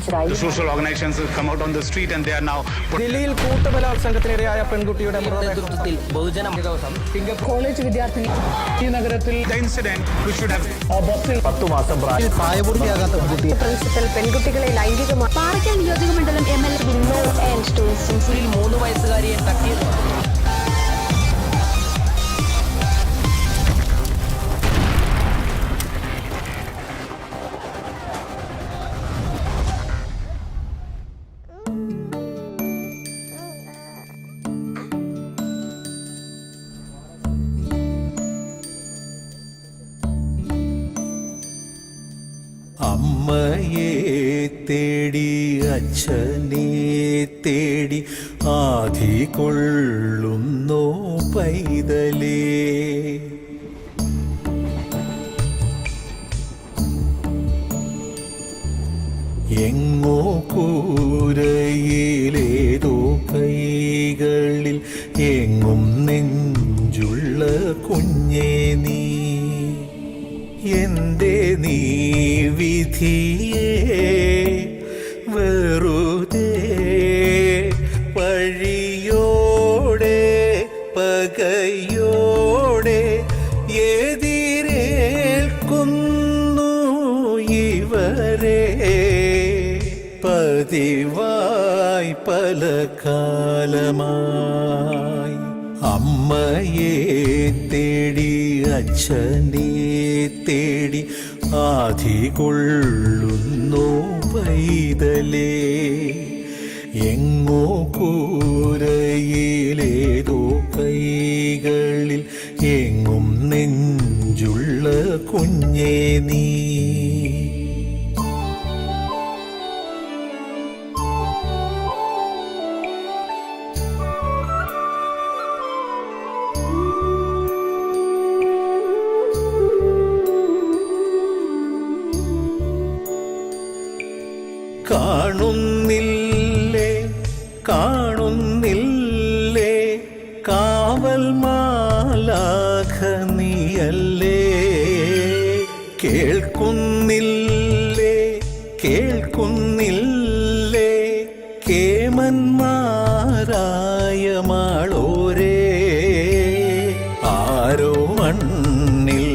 ഹാജരായി. The social organizations have come out on the street and they are now. ദില്ലിയിൽ കൂട്ടബലാത്സംഗത്തിനിരയായ പെൺകുട്ടിയുടെ നേതൃത്വത്തിൽ ബഹുജന കോളേജ് വിദ്യാർത്ഥിനി ഈ നഗരത്തിൽ The incident we should have. ബസ്സിൽ 10 മാസം പ്രായപൂർത്തിയാകാത്ത കുട്ടി പ്രിൻസിപ്പൽ പെൺകുട്ടികളെ ലൈംഗികമായി പാറയ്ക്കൽ നിയോജക മണ്ഡലം MLA 3 വയസ്സുകാരിയെ തട്ടിയത്. അമ്മയെ തേടി അച്ഛനെ തേടി ആധി കൊള്ളുന്നോ പൈതലേ. എങ്ങോ കൂരയിലേതോ കൈകളിൽ എങ്ങും നെഞ്ചുള്ള കുഞ്ഞേ നീ. എന്റെ നീ വിധിയെ വെറുതെ പഴിയോടെ പകയോടെ എതിരേൽക്കുന്നു ഇവരെ പതിവായി പല കാലമായി. അമ്മയെ തേടി അച്ഛനെ തേടി ആധി കൊള്ളുന്നു പൈതലേ. എങ്ങോ കൂരയിലേതോ കൈകളിൽ എങ്ങും നെഞ്ചുള്ള കുഞ്ഞേ നീ. കാണുന്നില്ലേ കാണുന്നില്ലേ കാവൽ മാലാഖ നീയല്ലേ. കേൾക്കുന്നില്ലേ കേൾക്കുന്നില്ലേ കേമന്മാരായ മാളോരേ. ആരോ മണ്ണിൽ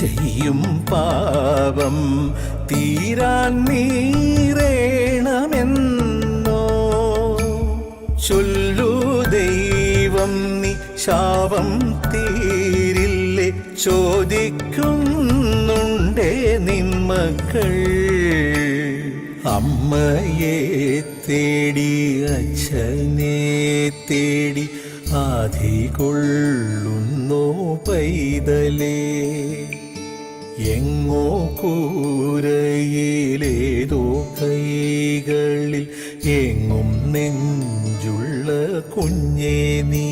ചെയ്യും പാപം തീരാൻ നീറേണമെന്നോ ചൊല്ലു ദൈവം നീ ശാപം തീരില്ലേ ചോദിക്കുന്നുണ്ടേ നിന്മക്കൾ. അമ്മയെ തേടി അച്ഛനെ തേടി ആധി കൊള്ളുന്നോ പൈതലേ. എങ്ങോ കൂരയിലേതോ കൈകളിൽ എങ്ങും നെഞ്ചുള്ള കുഞ്ഞേ നീ.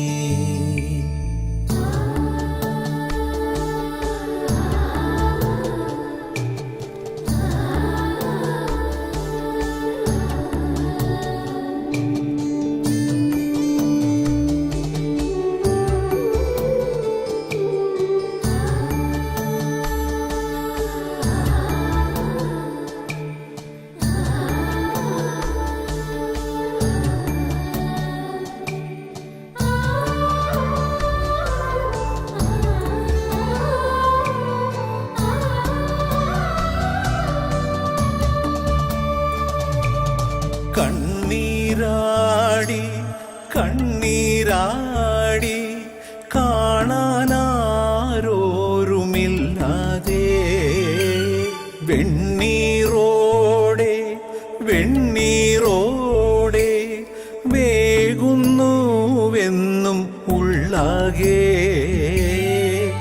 കണ്ണീരാടി കണ്ണീരാടി കാണാനാരോരുമില്ലാതെ വെണ്ണീറോടെ വെണ്ണീറോടെ വേകുന്നുവെന്നും ഉള്ളാകെ.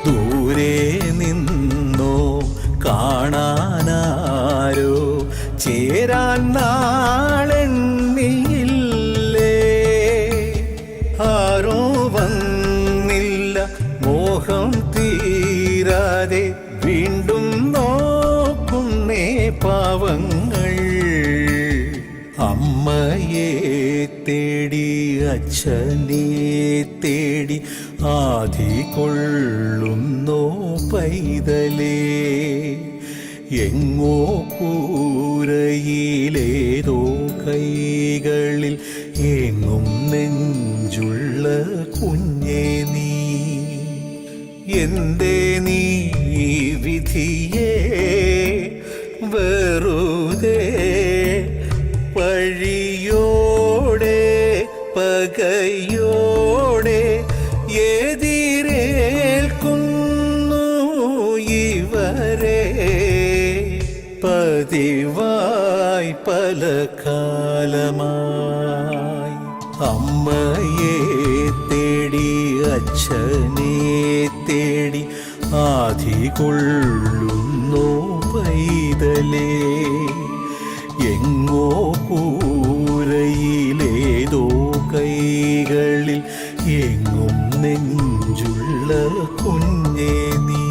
ദൂരെ നിന്നോ കാണാനാരോ ചേരാൻ നാളെണ്ണിയില്ലേ. ആരോ വന്നില്ല മോഹം തീരാതെ വീണ്ടും നോക്കുന്നേ പാവങ്ങൾ. അമ്മയെ തേടി അച്ഛനെ തേടി ആധി കൊള്ളുന്നോ പൈതലേ. എങ്ങോ കൂരയിലേതോ കൂരയിലേതോ കൈകളിൽ എങ്ങും നെഞ്ചുള്ള കുഞ്ഞേ നീ എന്തേ നീ വിധിയേ വെറുതെ പഴിയോടെ പകയോടെ എതിരേൽക്കുന്നു ഇവരെ പതിവായി പല കാലമായി അമ്മയെ തേടി അച്ഛനെ തേടി ആധികൊള്ളുന്നു പൈതലേ എങ്ങോ കൂരയിലേതോ കൈകളിൽ എങ്ങും നെഞ്ചുള്ള കുഞ്ഞേ നീ.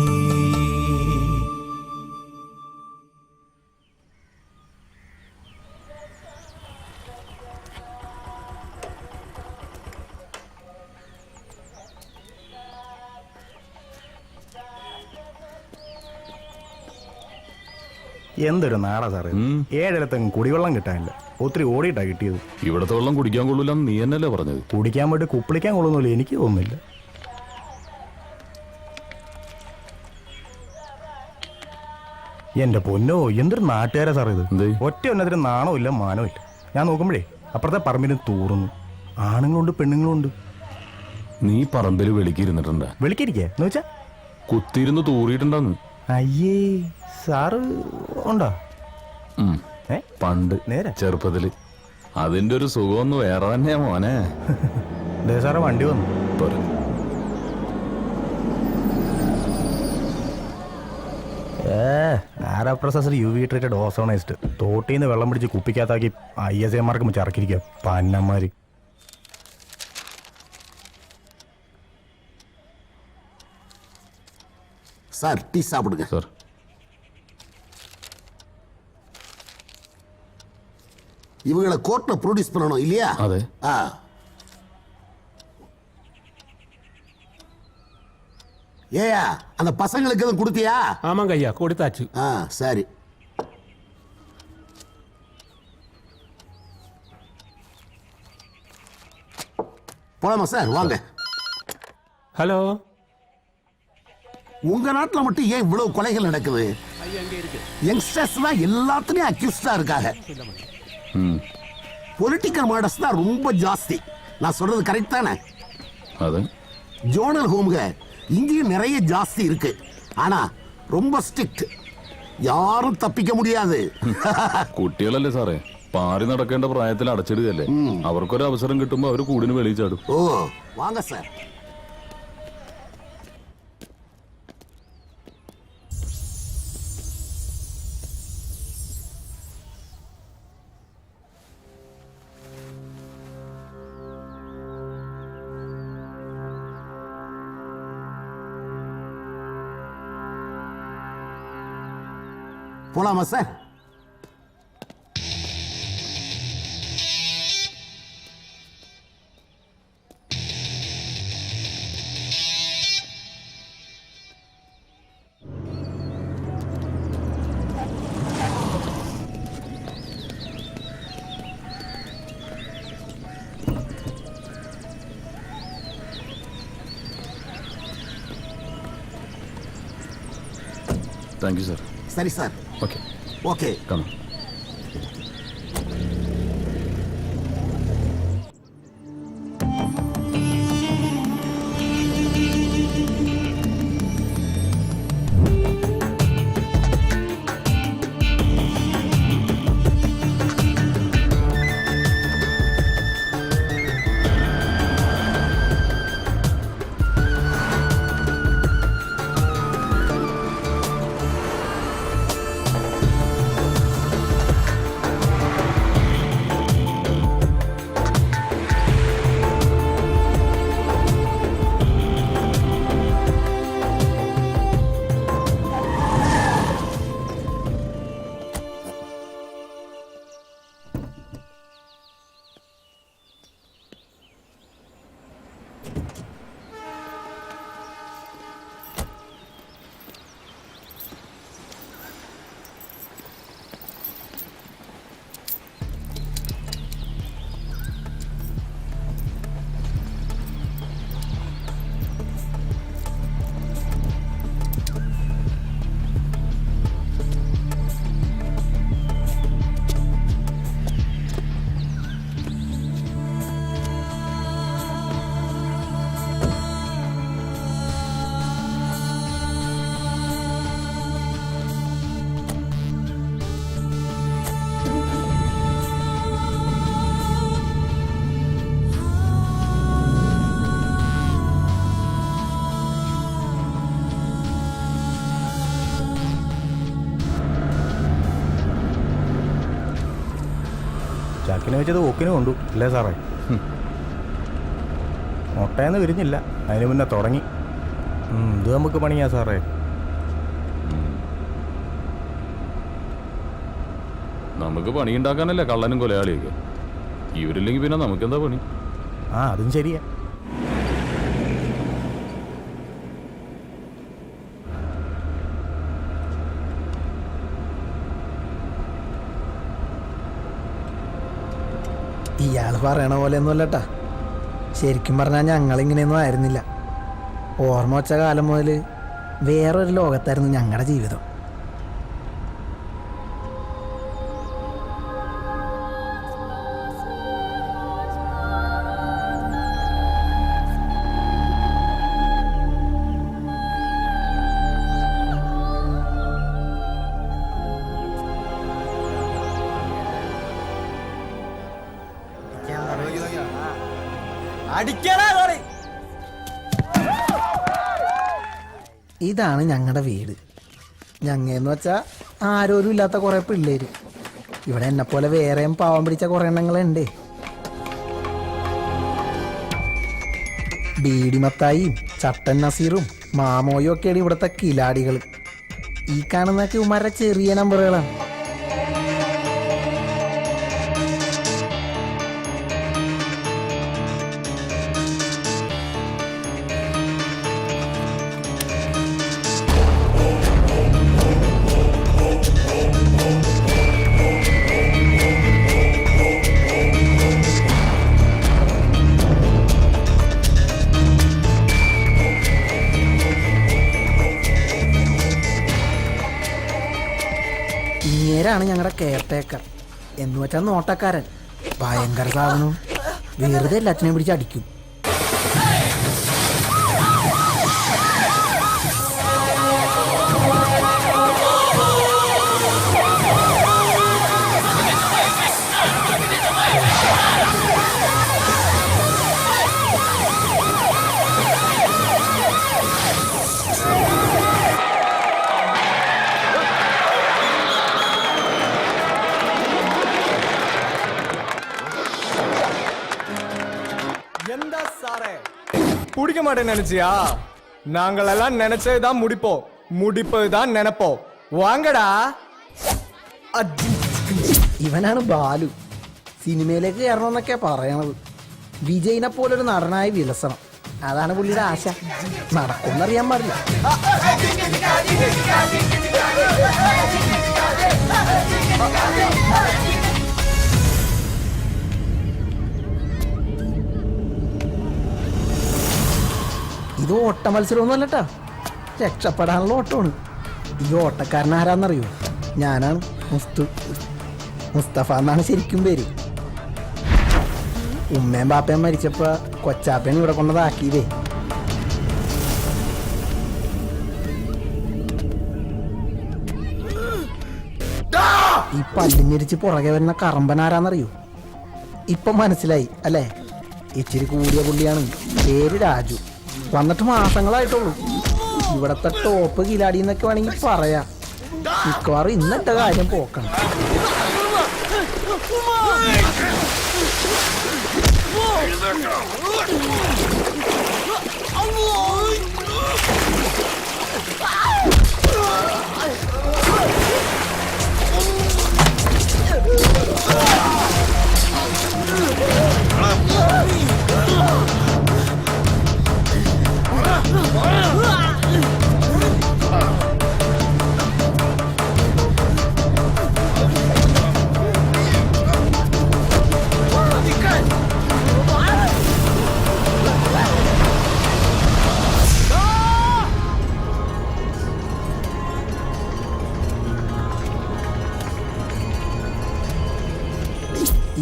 എന്തൊരു നാടാ സാറേ, ഏഴിടത്തെങ്ങും കുടിവെള്ളം കിട്ടാനില്ല. ഒത്തിരി ഓടിയിട്ടാ കിട്ടിയത്. ഇവിടത്തെ വെള്ളം കുടിക്കാൻ കൊള്ളില്ലെന്ന് നീ എന്നല്ലേ പറഞ്ഞത്? കുടിക്കാൻ വേണ്ടി കുപ്പിളിക്കാൻ കൊള്ളുന്നില്ല, എനിക്ക് തോന്നുന്നില്ല. എന്റെ പൊന്നോ, എന്തൊരു നാട്ടുകാരാ സാറേ ഇത്. ഒറ്റ ഒന്നതിന് നാണോ ഇല്ല മാനോ ഇല്ല. ഞാൻ നോക്കുമ്പോഴേ അപ്പുറത്തെ പറമ്പിന് തൂറുന്നു. ആണുങ്ങളുണ്ട് പെണ്ണുങ്ങളുണ്ട്. നീ പറമ്പിൽ വെളിക്കിരുന്നിട്ടുണ്ടാ? വെളിക്കിരിക്കേ എന്ന് വെച്ചാ കുത്തിയിരുന്ന് തൂറിയിട്ടുണ്ടെന്ന്. അയ്യേ, സാറ് ഉണ്ടോ? പണ്ട് നേരെ ചെറുപ്പത്തില്. അതിന്റെ ഒരു സുഖമൊന്നും വേറെ തന്നെയാ മോനെ. സാറേ വണ്ടി വന്നു. പോരെ. ആരാ പ്രൊസസർ UV ട്രീറ്റഡ് ഓസോണൈസ്ഡ് തോട്ടീന്ന് വെള്ളം പിടിച്ച് കുപ്പിക്കകത്താക്കി ISAമാർക്ക് ചറക്കിരിക്കുക പന്നന്മാര്. சார் டீ சாப்பிடுங்க. சார் இவங்களை கோர்ட்ல ப்ரொடியூஸ் பண்ணணும் இல்லையா? அதே. ஏயா அந்த பசங்களுக்கு எதுவும் கொடுத்தியா? ஆமாங்க ஐயா, கொடுத்தாச்சு. சரி. போலாமா சார்? வாங்க. ஹலோ. உங்க நாட்டுல மட்டும் ஏன் இவ்வளவு கொலைகள் நடக்குது? யங்ஸ்டர்ஸ் தான் எல்லாத்துலயும் அக்யூஸ்டா இருக்காங்க. பொலிட்டிக்கல் மர்டர்ஸ் தான் ரொம்ப ஜாஸ்தி. நான் சொல்றது கரெக்ட் தானே? ஜோனல் ஹோம்க இங்கேயும் நிறைய ஜாஸ்தி இருக்கு. ஆனா ரொம்ப ஸ்ட்ரிக்ட். யாரும் தப்பிக்க முடியாது. കുട്ടികളല്ലേ സാറേ, പാറി നടക്കേണ്ട പ്രായത്തിൽ അടച്ചിടുകയല്ലേ. അവർക്കൊരു അവസരം കിട്ടുമ്പോ അവര് കൂടിന് വെളിയിൽ ചാടും. ഓ വാങ്ങ സാർ. போலாமா சார்? Thank you sir. சரி சார். Okay okay. കം. മൂക്കിനെ വെച്ചത് ഓക്കിനെ കൊണ്ടു അല്ലേ സാറേ? മുട്ടയെന്ന് വിരിഞ്ഞില്ല, അതിന് മുന്നേ തുടങ്ങി. ഇത് നമുക്ക് പണിയാ സാറേ. നമുക്ക് പണിയുണ്ടാക്കാനല്ലേ കള്ളനും കൊലയാളിയൊക്കെ. ഇവരില്ലെങ്കിൽ പിന്നെ നമുക്കെന്താ പണി? അതും ശരിയാ. ഇയാള് പറയണ പോലെ ഒന്നും അല്ലട്ടാ. ശരിക്കും പറഞ്ഞാൽ ഞങ്ങളിങ്ങനെയൊന്നും ആയിരുന്നില്ല. ഓർമ്മ വച്ച കാലം മുതൽ വേറൊരു ലോകത്തായിരുന്നു ഞങ്ങളുടെ ജീവിതം. ഇതാണ് ഞങ്ങളുടെ വീട്. ഞങ്ങയെന്ന് വെച്ചാൽ ആരോരും ഇല്ലാത്ത കുറേ പിള്ളേര്. ഇവിടെ എന്നെപ്പോലെ വേറെയും പാവം പിടിച്ച കുറേ എണ്ണങ്ങളുണ്ട്. ബീഡിമത്തായിയും ചട്ടൻ നസീറും മാമോയും ഒക്കെയാണ് ഇവിടുത്തെ കിലാടികൾ. ഈ കാണുന്നൊക്കെ ഉമാരുടെ ചെറിയ നമ്പറുകളാണ്. ഇങ്ങേരാണ് ഞങ്ങളുടെ കെയർടേക്കർ എന്ന് വെച്ചാൽ നോട്ടക്കാരൻ. ഭയങ്കര സാധനവും വെറുതെ എല്ലാത്തിനെയും പിടിച്ച് അടിക്കും. பிடிக்க மாட்டேன்னு நினைச்சியா? நாங்கள் எல்லாம் நினைச்சதுதான் முடிப்போம், முடிப்பதுதான் நினைப்போம். வாங்கடா. ഇവനാണ് ബാലു. സിനിമയിലേക്ക് കയറണമെന്നൊക്കെ പറയണത്. വിജയിനെ പോലൊരു നടനായി വിലസണം, അതാണ് പുള്ളിയുടെ ആശ. നടക്കുമെന്നറിയാൻ പാടില്ല. ഇത് ഓട്ട മത്സരമൊന്നും അല്ലട്ടാ, രക്ഷപ്പെടാനുള്ള ഓട്ടമാണ്. ഈ ഓട്ടക്കാരൻ ആരാന്നറിയോ? ഞാനാണ് മുസ്തഫ എന്നാണ് ശരിക്കും പേര്. ഉമ്മയും ബാപ്പയും മരിച്ചപ്പോ കൊച്ചാപ്പയും ഇവിടെ കൊണ്ടതാക്കിയതേ. ഈ പല്ലിഞ്ഞിരിച്ച് പുറകെ വരുന്ന കറമ്പനാരാന്നറിയോ? ഇപ്പൊ മനസ്സിലായി അല്ലേ? ഇച്ചിരി കൂടിയ പുള്ളിയാണ്, പേര് രാജു. വന്നിട്ട് മാസങ്ങളായിട്ടുള്ളൂ. ഇവിടത്തെ ടോപ്പ് കിലാടി എന്നൊക്കെ വേണമെങ്കിൽ പറയാം. മിക്കവാറും ഇന്നത്തെ കാര്യം പോക്കണം.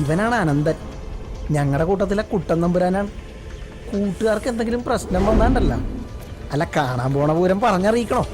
ഇവനാണ് അനന്തൻ, ഞങ്ങളുടെ കൂട്ടത്തിലെ കുട്ടൻ നമ്പുരാനാണ്. കൂട്ടുകാർക്ക് എന്തെങ്കിലും പ്രശ്നം വന്നാണ്ടല്ല, അല്ല കാണാൻ പോണ പൂരം പറഞ്ഞറിയിക്കണോ?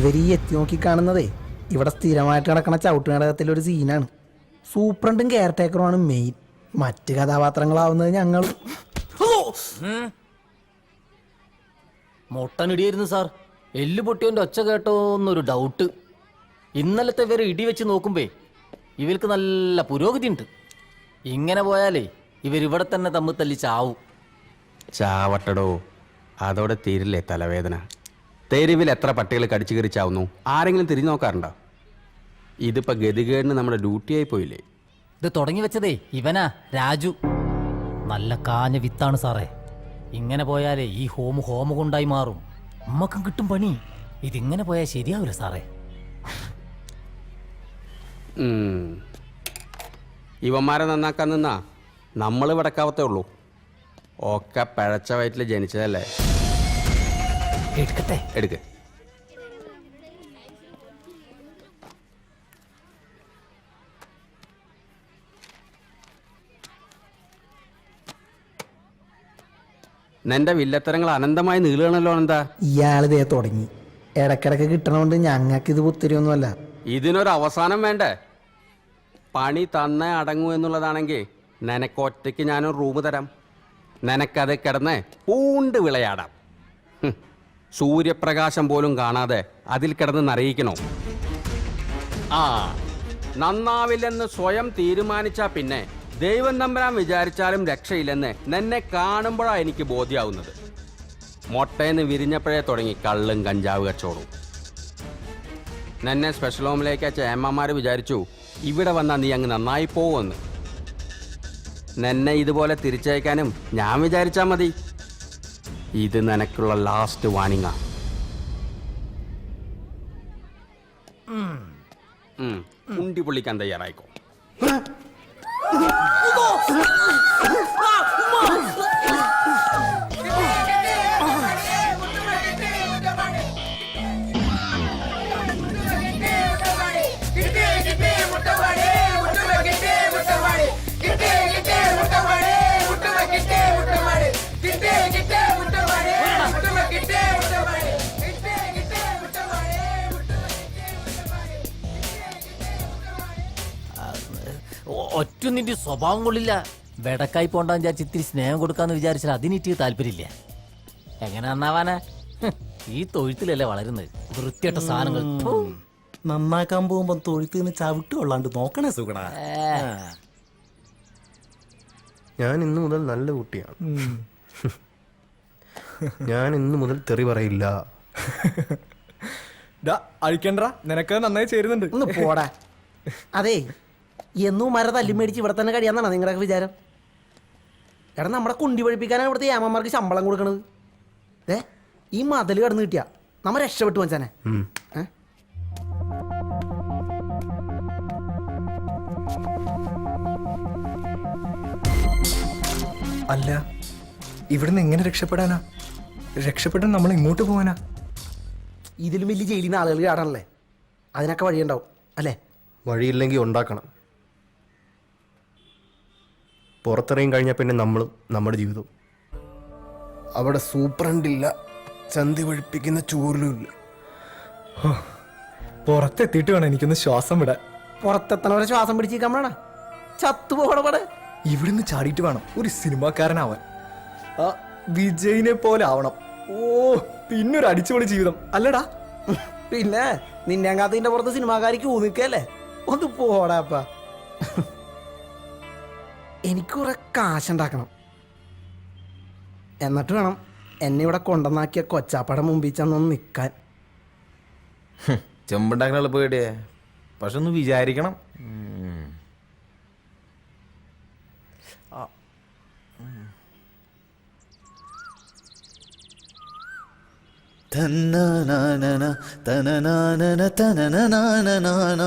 ഇവർ ഈ എത്തി നോക്കി കാണുന്നതേ ഇവിടെ സ്ഥിരമായിട്ട് കിടക്കണ ചവിട്ടുനാടകത്തിലൊരു സീനാണ്. സൂപ്രണ്ടും കെയർ ടേക്കറുമാണ് മെയിൻ. മറ്റ് കഥാപാത്രങ്ങളാവുന്നത് ഞങ്ങൾ. മൊട്ടനിടിയായിരുന്നു സാർ. എല്ല് പൊട്ടിയവൻ്റെ ഒച്ച കേട്ടോ എന്നൊരു ഡൗട്ട്. ഇന്നലത്തെ വരെ ഇടി വെച്ച് നോക്കുമ്പേ ഇവർക്ക് നല്ല പുരോഗതി ഉണ്ട്. ഇങ്ങനെ പോയാലേ ഇവരിവിടെ തന്നെ തമ്മിൽ തല്ലി ചാവും. ചാവട്ടടോ, അതോടെ തീരില്ലേ തലവേദന. തെരുവിൽ എത്ര പട്ടികൾ കടിച്ചു കയറി ചാവുന്നു? ആരെങ്കിലും തിരിഞ്ഞു നോക്കാറുണ്ടോ? ഇതിപ്പോ ഗതികേടിന് നമ്മുടെ ഡ്യൂട്ടിയായി പോയില്ലേ? ഇത് തുടങ്ങി വെച്ചതേ ഇവനാ, രാജു. നല്ല കാഞ്ഞ വിത്താണ് സാറേ. ഇങ്ങനെ പോയാലേ ഈ ഹോമ കൊണ്ടായി മാറും. നമ്മക്കും കിട്ടും പണി. ഇതിങ്ങനെ പോയാൽ ശരിയാവില്ല സാറേ. ഇവന്മാരെ നന്നാക്കാൻ നിന്നാ നമ്മൾ വിടക്കാവത്തേ ഉള്ളൂ. ഒക്കെ പഴച്ച വയറ്റിൽ ജനിച്ചതല്ലേ. എടുക്കട്ടെ. എടുക്ക്. നിന്റെ വില്ലത്തരങ്ങൾ അനന്തമായി നീളുകയാണല്ലോ. എന്താ ഇയാളിതേ തുടങ്ങി. ഇടക്കിടക്ക് കിട്ടണോണ്ട് ഞങ്ങൾക്ക് ഇത് പുത്തിരിയൊന്നുമല്ല. ഇതിനൊരു അവസാനം വേണ്ടേ? പണി തന്നേ അടങ്ങൂ എന്നുള്ളതാണെങ്കിൽ നിനക്കൊറ്റയ്ക്ക് ഞാനൊരു റൂം തരാം. നിനക്കത് കിടന്ന് പൂണ്ട് വിളയാടാം. സൂര്യപ്രകാശം പോലും കാണാതെ അതിൽ കിടന്ന് നിറയിക്കണോ? ആ, നന്നാവില്ലെന്ന് സ്വയം തീരുമാനിച്ചാ പിന്നെ ദൈവം തമ്പുരാൻ വിചാരിച്ചാലും രക്ഷയില്ലെന്ന് നിന്നെ കാണുമ്പോഴാണ് എനിക്ക് ബോധ്യമാവുന്നത്. മൊട്ടേന്ന് വിരിഞ്ഞപ്പോഴേ തുടങ്ങി കള്ളും കഞ്ചാവ് കച്ചവടവും. നിന്നെ സ്പെഷ്യൽ ഹോമിലേക്ക് അയച്ച ഏമ്മമാർ വിചാരിച്ചു ഇവിടെ വന്നാൽ നീ അങ്ങ് നന്നായി പോവുമെന്ന്. നിന്നെ ഇതുപോലെ തിരിച്ചയക്കാനും ഞാൻ വിചാരിച്ചാൽ മതി. ഇത് നിനക്കുള്ള ലാസ്റ്റ് വാണിങ്ങാ. ഉണ്ടി പൊള്ളിക്കാൻ തയ്യാറായിക്കോ. ഒറ്റ നിന്റെ സ്വഭാവം കൊള്ളില്ല. വെടക്കായി പോണ്ടാന്ന് വിചാരിച്ച് ഇത്തിരി സ്നേഹം കൊടുക്കാന്ന് വിചാരിച്ചാൽ അതിനിട്ട് താല്പര്യമില്ല. എങ്ങനെ നന്നാവാനാ? ഈ തൊഴുത്തിലല്ലേ വളരുന്നത്. വൃത്തിയായിട്ട സാധനങ്ങൾ നന്നാക്കാൻ പോകുമ്പോ തൊഴുത്തിന് ചവിട്ട് കൊള്ളാണ്ട് നോക്കണേ സുഖടാ. ഞാൻ ഇന്നു മുതൽ നല്ല കുട്ടിയാണ്. ഞാൻ ഇന്നു മുതൽ തെറി പറയില്ല. അഴിക്കണ്ട, നിനക്ക് നന്നായി ചേരുന്നുണ്ട്. ഒന്ന് പോടാ. അതേ, എന്നും മര തല്ലി മേടിച്ച് ഇവിടെ തന്നെ കഴിയാന്നാണ് നിങ്ങളുടെ വിചാരം? എടാ, നമ്മുടെ കുണ്ടി പഴിപ്പിക്കാനാണ് ഇവിടുത്തെ ഏമാന്മാർക്ക് ശമ്പളം കൊടുക്കണത്. ഈ മതിൽ കടന്നു കിട്ടിയാ നമ്മ രക്ഷപ്പെട്ടു വച്ചാനെ. അല്ല, ഇവിടുന്ന് എങ്ങനെ രക്ഷപ്പെടാനാ? രക്ഷപ്പെടാൻ നമ്മൾ ഇങ്ങോട്ട് പോവാനാ? ഇതിലും വലിയ ജയിലിൽ നിന്ന് ആളുകൾ ചാടാനല്ലേ? അതിനൊക്കെ വഴിയുണ്ടാവും അല്ലേ? വഴിയില്ലെങ്കിൽ ഉണ്ടാക്കണം. പുറത്തിറങ്ങി കഴിഞ്ഞാൽ പിന്നെ നമ്മളും നമ്മുടെ ജീവിതവും. അവിടെ സൂപ്രണ്ടില്ല, ചന്തി ഒഴിപ്പിക്കുന്ന ചൂരിലുമില്ല. പുറത്തെത്തിയിട്ട് വേണം എനിക്കൊന്ന് ശ്വാസം വിടാൻ. പുറത്തെത്തണവരെ ശ്വാസം പിടിച്ചിരിക്കാൻ വേണ ചത്തുപോകണവിടെ. ഇവിടുന്ന് ചാടിയിട്ട് വേണം ഒരു സിനിമാക്കാരനാവാൻ. ആ വിജയിനെ പോലെ ആവണം. ഓ, പിന്നൊരു അടിച്ചുപൊളി ജീവിതം അല്ലടാ. പിന്നെ നിന്നെ കാത്തിന്റെ പുറത്ത് സിനിമാക്കാരിക്ക് ഊന്നിക്കല്ലേ? ഒന്ന് പോടാപ്പ. എനിക്ക് കുറെ കാശുണ്ടാക്കണം. എന്നിട്ട് വേണം എന്നെ ഇവിടെ കൊണ്ടുവന്നാക്കിയ കൊച്ചാപ്പടം മുമ്പിൽ ചെന്നൊന്ന് നിൽക്കാൻ. ചെമ്പുണ്ടാക്കണ പേടിയേ, പക്ഷെ ഒന്ന് വിചാരിക്കണം. തന്നനാനന തനനാനന തനനാനനാന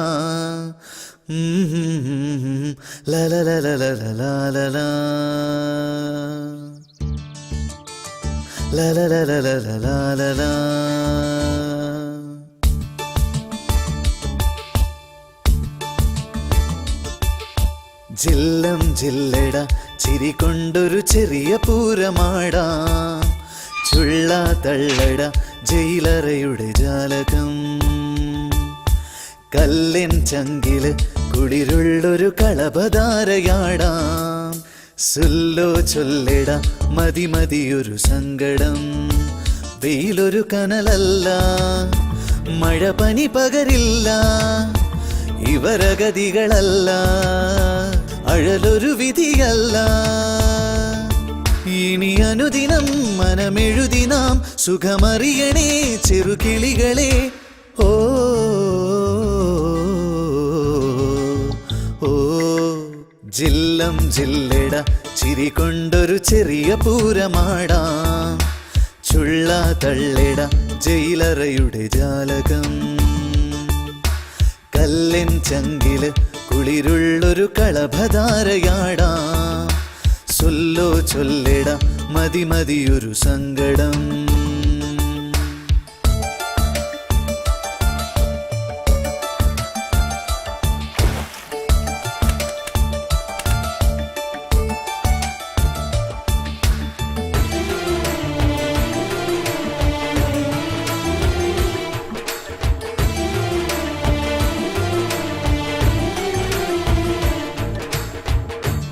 ലലലലലലലല ലലലലലലല. ജില്ലം ജില്ലട ചിരി കൊണ്ടൊരു ചെറിയ പൂരമാടാം. ചുള്ള തള്ളട ജയിലറയുടെ ജാലകം. കല്ലിൻ ചങ്കില് കുളിരുള്ളൊരു കളഭധാരയാടാം. സുല്ലോ ചൊല്ലിട മതി മതിയൊരു സങ്കടം. വെയിലൊരു കനലല്ല, മഴ പനി പകരില്ല, ഇവരഗതികളല്ല, അഴലൊരു വിധിയല്ല. ഇനി അനുദിനം മനമെഴുതി നാം സുഖമറിയണേ ചെറുകിളികളെ. ഓ ഓ ജില്ലം ജില്ലട ചിരി കൊണ്ടൊരു ചെറിയ പൂരമാടാം. ചുള്ള തള്ളിട ജയിലറയുടെ ജാലകം. കല്ലിൻ ചങ്കില് കുളിരുള്ളൊരു കളഭധാരയാടാം. സൊല്ലോ ചൊല്ലിട മതി മതിയൊരു സങ്കടം.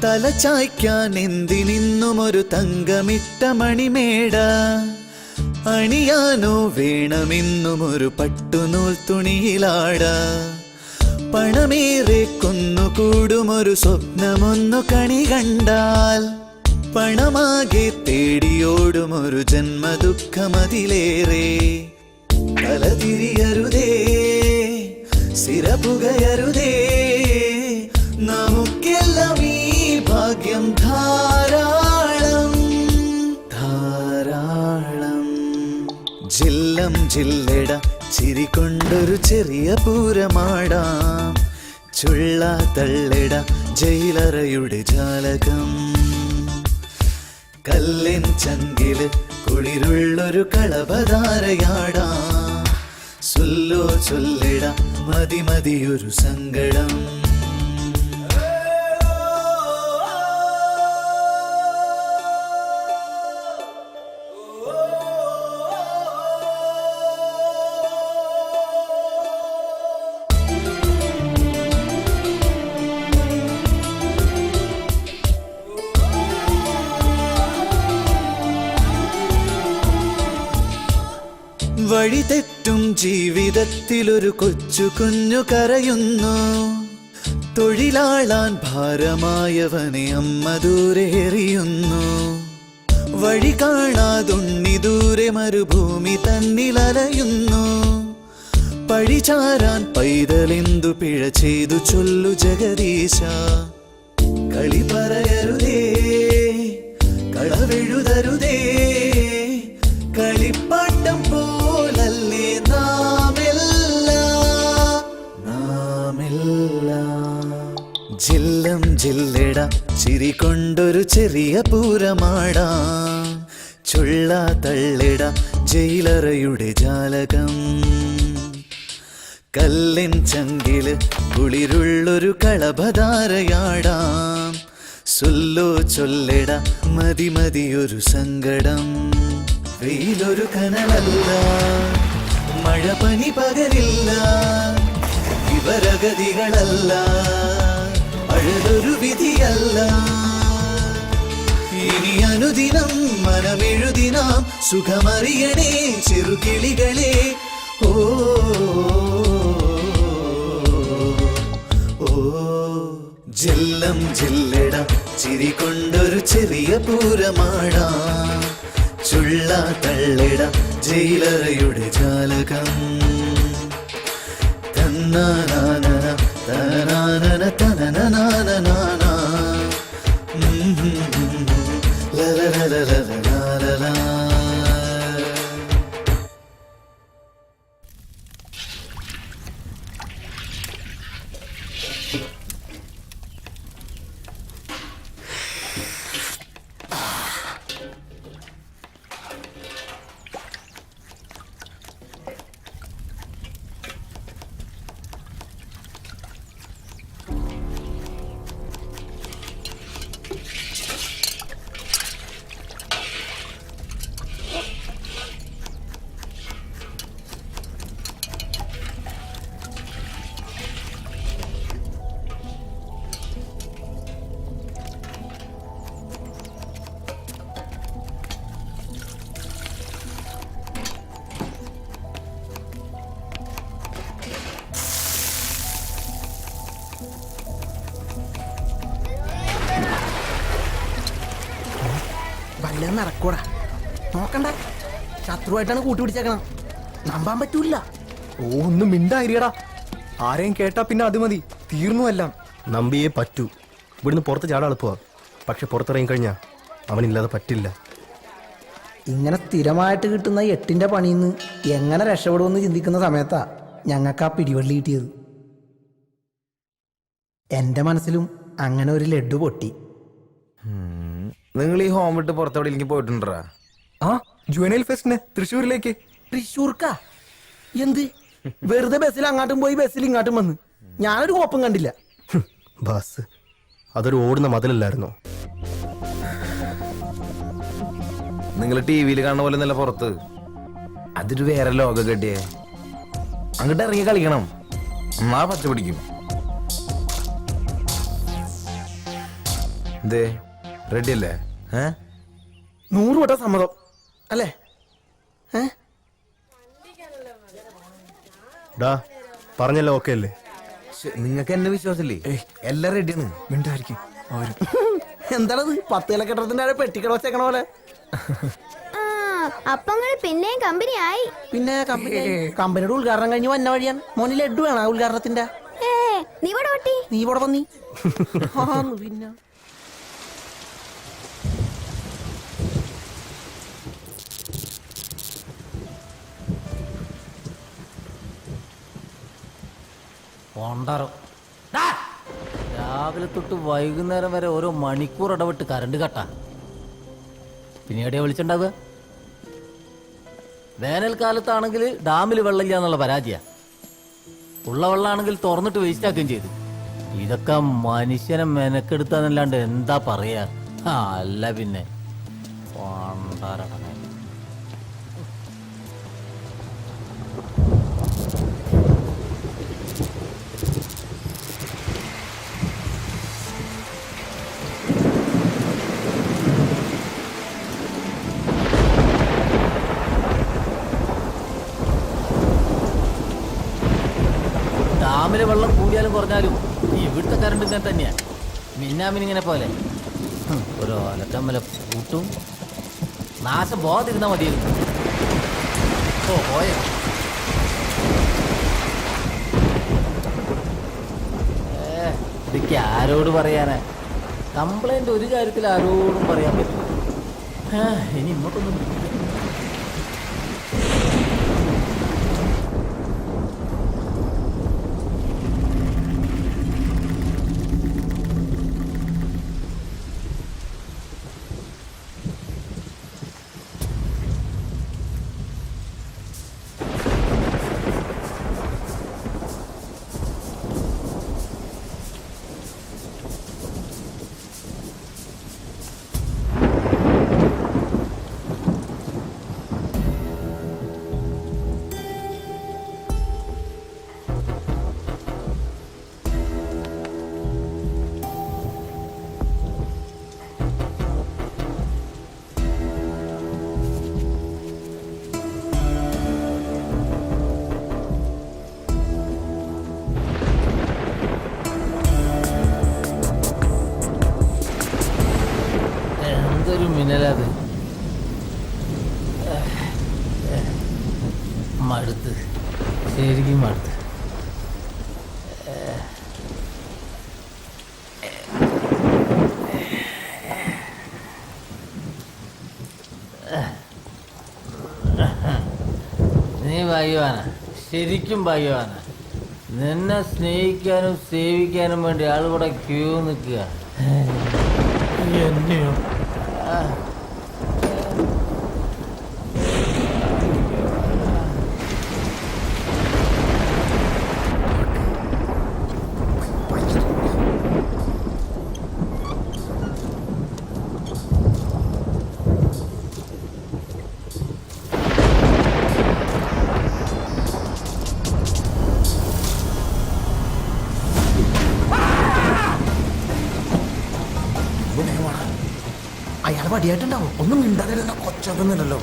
തലചായ്ക്കാൻ എന്തിനിന്നും ഒരു തങ്കമിട്ട മണിമേട. അണിയാനോ വേണമെന്നും ഒരു പട്ടുനൂൽ തുണിയിലാട. പണമേറെ കൊന്നുകൂടുമൊരു സ്വപ്നമൊന്നു കണി കണ്ടാൽ. പണമാകെ തേടിയോടുമൊരു ജന്മദുഃഖമതിലേറെ. തലതിരിയരുതേ, സിരപുകയരുതേ, നമുക്കെല്ലാം ഈ ഭാഗ്യം ധാരാളം ധാരാളം. ജില്ലം ജില്ലട ചിരി കൊണ്ടൊരു ചെറിയ പൂരമാടാം. ചുള്ള തള്ളിട ജയിലറയുടെ ജാലകം. കല്ലിൻ ചങ്കില് കുളിരുള്ളൊരു കളഭധാരയാടാം. സുല്ലോ ചൊല്ലിട മതി മതിയൊരു സങ്കടം. വഴി തെറ്റും ജീവിതത്തിലൊരു കൊച്ചു കുഞ്ഞു കരയുന്നു. തൊഴിലാളാൻ ഭാരമായവനെ അമ്മ ദൂരെ എറിയുന്നു. വഴി കാണാതുണ്ണി ദൂരെ മരുഭൂമി തന്നിലലയുന്നു. പഴിചാരാൻ പൈതലെന്തു പിഴ ചെയ്തു ചൊല്ലു ജഗദീശ. കളി പറയരുതേ, കളവെഴുതരുതേ, കളിപ്പാട്ടം പോലല്ലേ നാമെല്ലാം. ജില്ലം ജില്ലട ചിരി കൊണ്ടൊരു ചെറിയ പൂരമാടാം. ചുള്ള തള്ളിട ജയിലറയുടെ ജാലകം. കല്ലിൻ ചങ്കില് കുളിരുള്ളൊരു കളഭധാരയാടാം. സുല്ലോ ചൊല്ലിട മതി മതിയൊരു സങ്കടം. വെയിലൊരു കനലല്ല, മഴ പനി പകരില്ല, ഇവരഗതികളല്ല, അഴലൊരു വിധിയല്ല. ഇനി അനുദിനം മനമെഴുതി നാം സുഖമറിയണേ ചെറുകിളികളെ. ഓ ഓ ജില്ലം ജില്ലട ചിരി കൊണ്ടൊരു ചെറിയ പൂരമാടാം. ചുള്ള തള്ളിട ജയിലറയുടെ ജാലകം. തന്നാനാന തനാനന തനനാന ലലലലലലലല. ഇറക്കൂടാ. നോക്കണ്ട, ശത്രുവായിട്ടാണ് കൂട്ടുപിടിച്ചേക്കണം. നമ്പാൻ പറ്റൂല. ഓ ഒന്നും മിണ്ടായിരിക്കടാ. ആരെയും കേട്ടാ പിന്നെ അത് മതി, തീർന്നു എല്ലാം. നമ്പിയേ പറ്റൂ. ഇവിടുന്ന് പുറത്ത് ചാടാൻ എളുപ്പമാ, പക്ഷെ പുറത്തിറങ്ങി കഴിഞ്ഞാൽ അവനില്ലാതെ പറ്റില്ല. ഇങ്ങനെ സ്ഥിരമായിട്ട് കിട്ടുന്ന 8ന്റെ പണിയിൽ നിന്ന് എങ്ങനെ രക്ഷപ്പെടുമെന്ന് ചിന്തിക്കുന്ന സമയത്താ ഞങ്ങൾക്ക് ആ പിടിവള്ളി കിട്ടിയത്. എൻ്റെ മനസ്സിലും അങ്ങനെ ഒരു ലഡ്ഡു പൊട്ടി. നിങ്ങൾ ഈ ഹോം വിട്ട് പുറത്തെവിടെയെങ്കിലും പോയിട്ടുണ്ടാ? ആ, ജുവനൈൽ ഫെസ്റ്റിന് തൃശ്ശൂരിലേക്ക്. തൃശ്ശൂർക്കാ? എന്ത് വെറുതെ ബസ്സിൽ അങ്ങോട്ടും പോയി ബസ്സിൽ ഇങ്ങോട്ടും വന്ന് ഞാനൊരു കോപ്പം കണ്ടില്ല. ബസ് അതൊരു ഓടുന്ന മതിലല്ലായിരുന്നോ? നിങ്ങൾ ടി വിയിൽ കാണുന്ന പോലെ നല്ല പുറത്ത് അതൊരു വേറെ ലോകം കെട്ടിയേ. അങ്ങോട്ട് ഇറങ്ങി കളിക്കണം, എന്നാ പച്ച പിടിക്കും. എന്തേ റെഡി അല്ലേ? 100 വട്ടം സമ്മതം അല്ലേ? ഡാ പറഞ്ഞല്ലോ, ഓക്കെ അല്ലേ? നിങ്ങൾക്ക് എന്നെ വിശ്വാസമില്ലേ? എല്ലാം റെഡിയാണ്. മിണ്ടായിരിക്കും അവര്. എന്താണത് 10 ഇല കെട്ടത്തിന്റെ പെട്ടിക്കട വെച്ചേക്കണ പോലെ? അപ്പങ്ങള് പിന്നെയും കമ്പനി ആയി. പിന്നെ കമ്പനിയുടെ ഉദ്ഘാടനം കഴിഞ്ഞ് വന്ന വഴിയാണ്. മോന് ലഡ്ഡു വേണോ ഉദ്ഘാടനത്തിന്റെ? നീ ഇവിടെ ഓട്ടി, നീ ഇവിടെ വന്നി. പിന്നെ രാവിലെ തൊട്ട് വൈകുന്നേരം വരെ ഓരോ മണിക്കൂർ ഇടവിട്ട് കറണ്ട് കട്ടാ. പിന്നെ എവിടെയാ വിളിച്ചിട്ടുണ്ടാവുക? വേനൽക്കാലത്താണെങ്കിൽ ഡാമിൽ വെള്ളമില്ല എന്നുള്ള പരാതിയാ. ഉള്ള വെള്ളമാണെങ്കിൽ തുറന്നിട്ട് വേസ്റ്റ് ആക്കുകയും ചെയ്തു. ഇതൊക്കെ മനുഷ്യനെ മെനക്കെടുത്താന്നല്ലാണ്ട് എന്താ പറയാ? അല്ല പിന്നെ ഡാമിലെ വെള്ളം കൂടിയാലും കുറഞ്ഞാലും ഇവിടുത്തെ കറണ്ട് ഇങ്ങനെ തന്നെയാ. മിന്നാമിനിങ്ങനെ പോലെ ഓരോ അലക്കമ്മല കൂട്ടും. നാശം പോകാതിരുന്നാ മതിയായിരുന്നു. ഓ പോയോ? ഇതൊക്കെ ആരോട് പറയാനാ? കംപ്ലൈന്റ് ഒരു കാര്യത്തിൽ ആരോടും പറയാൻ പറ്റില്ല. ഇനി ഇങ്ങോട്ടൊന്നും മിന്നലത് മടുത്ത്, ശരിക്കും മടുത്ത്. നീ ഭാഗ്യവാനാ, ശരിക്കും ഭാഗ്യവാനാ. നിന്നെ സ്നേഹിക്കാനും സേവിക്കാനും വേണ്ടി ആളുകൂടെ ക്യൂ നിൽക്കുക. എന്നെയോ? അയാൾ പടിയായിട്ടുണ്ടാവും. ഒന്നും മിണ്ടാതെ കൊച്ചൊന്നുമില്ലല്ലോ,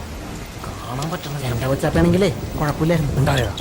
കാണാൻ പറ്റണം. എന്റെ കൊച്ചാപ്പാണെങ്കിലേ കുഴപ്പമില്ലായിരുന്നു. ഉണ്ടായോ?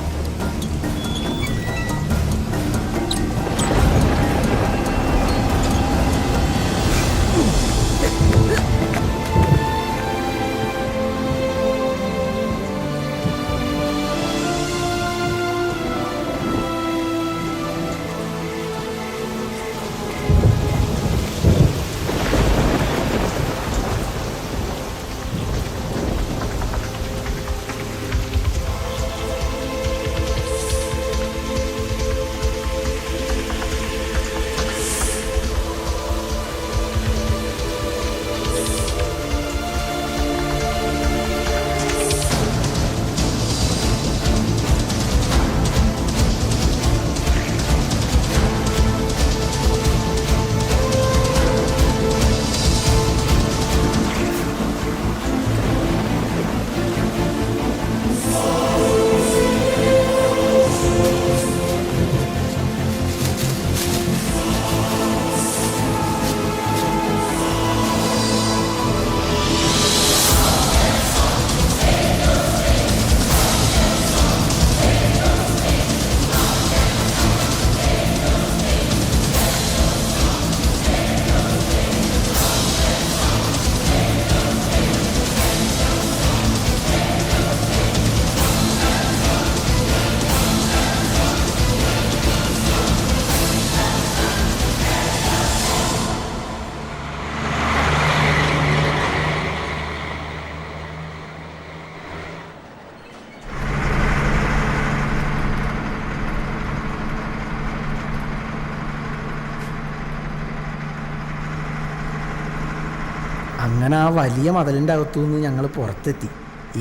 അങ്ങനെ ആ വലിയ മതിലിൻ്റെ അകത്തുനിന്ന് ഞങ്ങൾ പുറത്തെത്തി.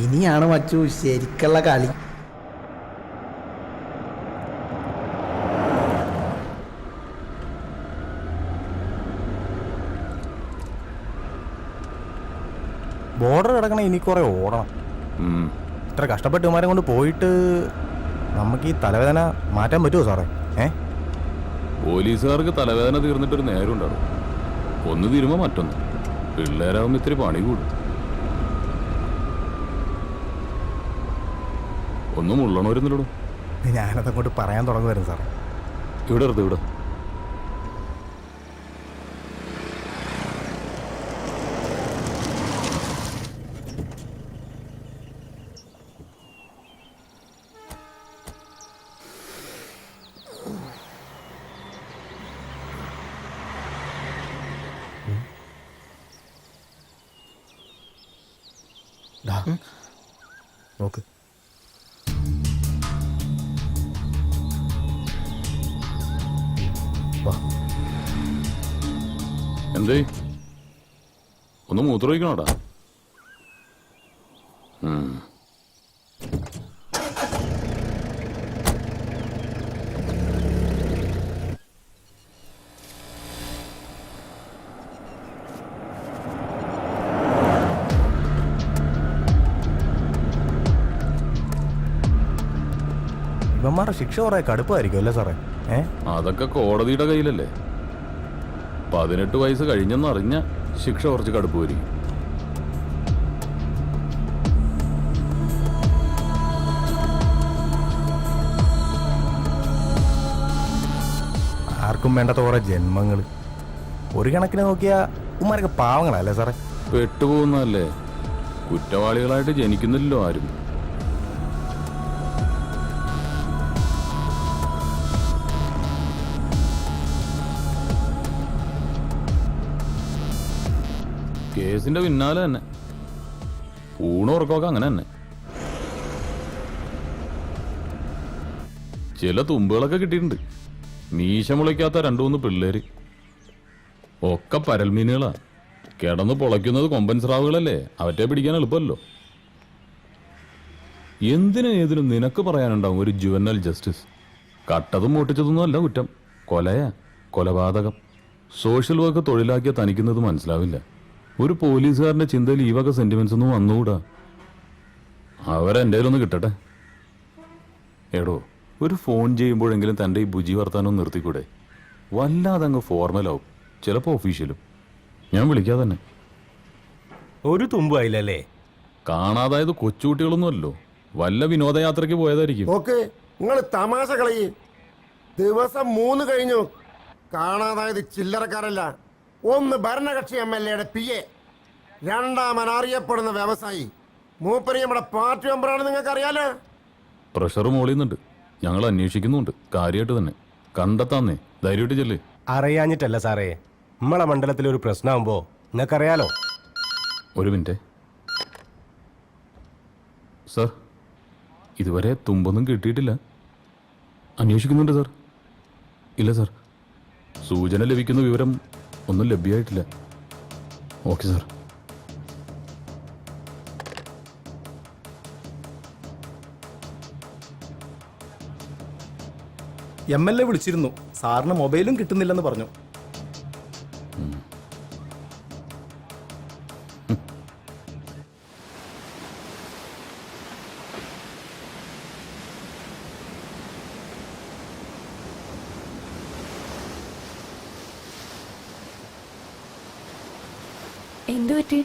ഇനിയാണ് മച്ചു ശരിക്കുള്ള കളി. ബോർഡർ കിടക്കണ ഇനി കുറെ ഓടണം. ഇത്ര കഷ്ടപ്പെട്ട് ഇവന്മാരെ കൊണ്ട് പോയിട്ട് നമുക്ക് ഈ തലവേദന മാറ്റാൻ പറ്റുമോ സാറേ? പോലീസുകാർക്ക് തലവേദന തീർന്നിട്ടൊരു നേരം ഉണ്ടാവും. ഒന്ന് തീരുമ്പോ മറ്റൊന്ന്. പിള്ളേരാകുമ്പോ ഇത്തിരി പണി കൂടും. ഒന്നും ഉള്ളണവരുന്നില്ലടോ. ഞാനതങ്ങോട്ട് പറയാൻ തുടങ്ങുമായിരുന്നു സാറേ. ഇവിടെ എടുത്ത് ഇവിടെ. നോക്ക്. എന്തേ ഒന്ന് മൂത്രമൊഴിക്കണോടാ? ഇവന്മാരുടെ ശിക്ഷ കുറെ കടുപ്പായിരിക്കും അല്ലേ സാറേ? അതൊക്കെ കോടതിയുടെ കയ്യിലല്ലേ. 18 വയസ്സ് കഴിഞ്ഞെന്നറിഞ്ഞ ശിക്ഷ കുറച്ച് കടുപ്പ് വരും. ആർക്കും വേണ്ടാത്ത കുറെ ജന്മങ്ങൾ. ഒരു കണക്കിന് നോക്കിയാ ഉമ്മാരൊക്കെ പാവങ്ങളല്ലേ സാറേ? പെട്ടുപോകുന്നതല്ലേ. കുറ്റവാളികളായിട്ട് ജനിക്കുന്നില്ലല്ലോ ആരും. കേസിന്റെ പിന്നാലെ തന്നെ. ഊണുറക്കമൊക്കെ അങ്ങനെ തന്നെ. ചില തുമ്പുകളൊക്കെ കിട്ടിയിട്ടുണ്ട്. മീശ മുളയ്ക്കാത്ത 2-3 പിള്ളേര്. ഒക്കെ പരൽമീനുകളാ. കിടന്ന് പൊളയ്ക്കുന്നത് കൊമ്പൻ സ്രാവുകളല്ലേ. അവറ്റെ പിടിക്കാൻ എളുപ്പമല്ലോ. എന്തിനും ഏതിനും നിനക്ക് പറയാനുണ്ടാവും ഒരു ജുവനൽ ജസ്റ്റിസ്. കട്ടതും മോട്ടിച്ചതൊന്നും അല്ല കുറ്റം. കൊലയാ, കൊലപാതകം. സോഷ്യൽ വർക്ക് തൊഴിലാക്കിയ തനിക്കുന്നത് മനസ്സിലാവില്ല. ഒരു പോലീസുകാരൻ്റെ ചിന്തയിൽ ഈ വക സെന്റിമെന്റ്സ് ഒന്നും വന്നുകൂടാ. അവരെൻ്റെ ഒന്ന് കിട്ടട്ടെ. എടോ, ഒരു ഫോൺ ചെയ്യുമ്പോഴെങ്കിലും തൻ്റെ ഈ ബുജി വർത്താനം നിർത്തിക്കൂടെ? വല്ലാതെ അങ്ങ് ഫോർമലാവും, ചിലപ്പോൾ ഒഫീഷ്യലും. ഞാൻ വിളിക്കാതെ തന്നെ. ഒരു തുമ്പായില്ലല്ലേ? കാണാതായത് കൊച്ചുകുട്ടികളൊന്നുമല്ലോ. വല്ല വിനോദയാത്രയ്ക്ക് പോയതായിരിക്കും. ഓക്കെ, നിങ്ങൾ തമാശ കളയി. ദിവസം 3 കഴിഞ്ഞു. കാണാതായത് ചില്ലറക്കാരല്ല. ഒന്ന് ഭരണകക്ഷി MLA PA, രണ്ടാമൻ അറിയപ്പെടുന്ന വ്യവസായി. മൂപ്പര് നമ്മുടെ പാർട്ടി മെമ്പറാണ്. നിങ്ങൾക്ക് അറിയാലോ. പ്രഷർ മോളിയുന്നുണ്ട്. ഞങ്ങൾ അന്വേഷിക്കുന്നുണ്ട്. കാര്യമായിട്ട് തന്നെ. കണ്ടെത്താന്നേ. ധൈര്യമായിട്ട് ചെല്ലേ. അറിയാഞ്ഞിട്ടല്ല സാറേ, നമ്മളെ മണ്ഡലത്തിലൊരു പ്രശ്നമാകുമ്പോ നിങ്ങൾക്കറിയാലോ. ഒരു മിനിറ്റ് സാർ. ഇതുവരെ തുമ്പൊന്നും കിട്ടിയിട്ടില്ല. അന്വേഷിക്കുന്നുണ്ട് സാർ. ഇല്ല സാർ, സൂചന ലഭിക്കുന്ന വിവരം ഒന്നും ലഭ്യമായിട്ടില്ല. Okay sir. MLA വിളിച്ചിരുന്നു. സാറിന് മൊബൈലും കിട്ടുന്നില്ലെന്ന് പറഞ്ഞു. എന്തു പറ്റി?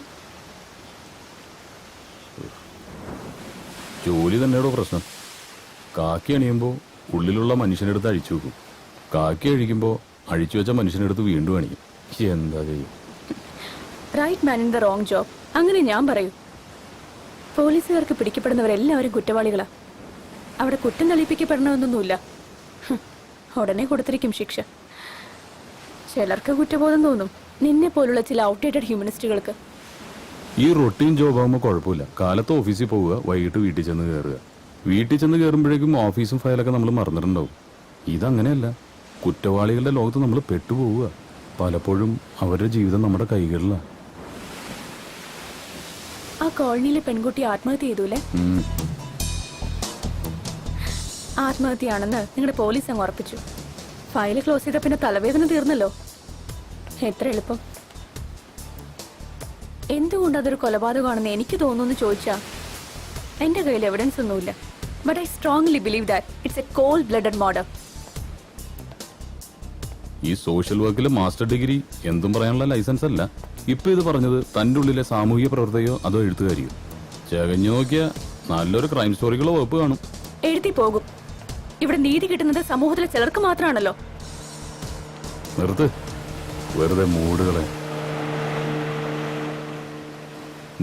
ജോലി തന്നെയാണോ പ്രശ്നം? കാക്കി അണിയുമ്പോൾ ഉള്ളിലുള്ള മനുഷ്യനെടുത്ത് അഴിച്ചു വെക്കും. കാക്കി അഴിക്കുമ്പോൾ അഴിച്ചു വെച്ച മനുഷ്യനെടുത്ത് വീണ്ടും അണിയും. എന്താ ചെയ്യും? Right man in the wrong job. അങ്ങനെ ഞാൻ പറയൂ. പോലീസുകാർക്ക് പിടിക്കപ്പെടുന്നവരെല്ലാവരും കുറ്റവാളികളാ. അവിടെ കുറ്റം തെളിയിപ്പിക്കപ്പെടണമെന്നൊന്നുമില്ല. ഉടനെ കൊടുത്തിരിക്കും ശിക്ഷ. ചിലർക്ക് കുറ്റബോധം തോന്നും, നിന്നെ പോലുള്ള ചില ഔട്ട്ഡേറ്റഡ് ഹ്യൂമനിസ്റ്റുകൾക്ക്. ഈ റൊട്ടീൻ ജോബ് ആകുമ്പോൾ കുഴപ്പമില്ല. കാലത്ത് ഓഫീസിൽ പോവുക, വൈകിട്ട് വീട്ടിൽ ചെന്ന് കയറുക. വീട്ടിൽ ചെന്ന് കയറുമ്പോഴേക്കും ഓഫീസും ഫയലൊക്കെ നമ്മൾ മറന്നിട്ടുണ്ടാവും. ഇതങ്ങനെയല്ല. കുറ്റവാളികളുടെ ലോകത്ത് നമ്മൾ പെട്ടുപോവുക. പലപ്പോഴും അവരുടെ ജീവിതം നമ്മുടെ കൈകളിലാണ്. കോളനിയിലെ പെൺകുട്ടി ആത്മഹത്യ ചെയ്തൂലേ? ആത്മഹത്യയാണെന്ന് നിങ്ങളുടെ പോലീസ് അങ്ങ് ഉറപ്പിച്ചു. ഫയല് ക്ലോസ് ചെയ്ത പിന്നെ തലവേദന തീർന്നല്ലോ. എത്ര എളുപ്പം. എന്തുകൊണ്ട് അതൊരു കൊലപാതകമാണെന്ന് എനിക്ക് തോന്നുന്നു ചോദിച്ചാ എന്റെ കയ്യിൽ എവിഡൻസ് ഒന്നുമില്ല. But I strongly believe that it's a cold blooded murder. ഈ സോഷ്യൽ വർക്കിലെ മാസ്റ്റർ ഡിഗ്രി എന്തും പറയാനുള്ള ലൈസൻസ് അല്ല. ഇപ്പൊ ഇത് പറഞ്ഞത് തന്റെ ഉള്ളിലെ സാമൂഹിക പ്രവർത്തകയോ അതോ എഴുത്തുകാരിയോ? ചകഞ്ഞു നോക്കിയ നല്ലൊരു ക്രൈം സ്റ്റോറികളോ വകുപ്പ് കാണും. എഴുതി പോകും. ഇവിടെ നീതി കിട്ടുന്നത് സമൂഹത്തിലെ ചിലർക്ക് മാത്രമാണല്ലോ. നിർത്ത്, വെറുതെ മൂടുകളെ.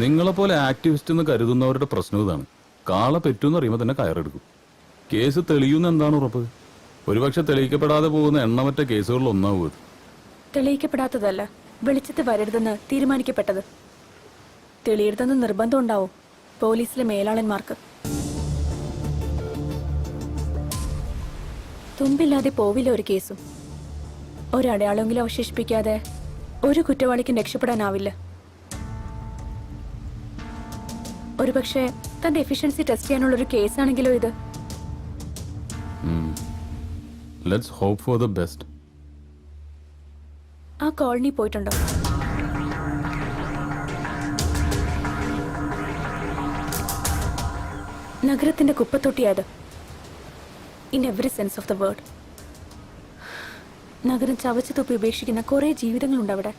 നിങ്ങളെപ്പോലെ ആക്ടിവിസ്റ്റ് എന്ന് കരുതുന്നവരുടെ പ്രശ്നം ഇതാണ്. കാള പെറ്റൂന്ന് അറിയുമ്പോൾ തന്നെ കയറെടുക്കും. കേസ് തെളിയുന്ന എന്താണ് ഉറപ്പ്? ഒരുപക്ഷെ തെളിയിക്കപ്പെടാതെ പോകുന്ന എണ്ണമറ്റ കേസുകളിൽ ഒന്നാവും ഇത്. തെളിയിക്കപ്പെടാത്തതല്ല, വെളിച്ചത്ത് വരരുതെന്ന് തീരുമാനിക്കപ്പെട്ടത്. തെളിയരുതെന്ന് നിർബന്ധം ഉണ്ടാവും പോലീസിലെ മേലാളന്മാർക്ക്. തുമ്പില്ലാതെ പോവില്ല ഒരു കേസും. ഒരടയാളെങ്കിലും അവശേഷിപ്പിക്കാതെ ഒരു കുറ്റവാളിക്കും രക്ഷപ്പെടാനാവില്ല. ഒരുപക്ഷെ തന്റെ എഫിഷ്യൻസി ടെസ്റ്റ് ചെയ്യാനുള്ളൊരു കേസാണെങ്കിലോ ഇത്. Let's hope for the best. ആ കോളനി പോയിട്ടുണ്ടോ? നഗരത്തിന്റെ കുപ്പത്തൊട്ടിയായത്. In every sense of the word. നഗരം ചവച്ചു തുപ്പി ഉപേക്ഷിക്കുന്ന കുറെ ജീവിതങ്ങളുണ്ട് അവിടെ.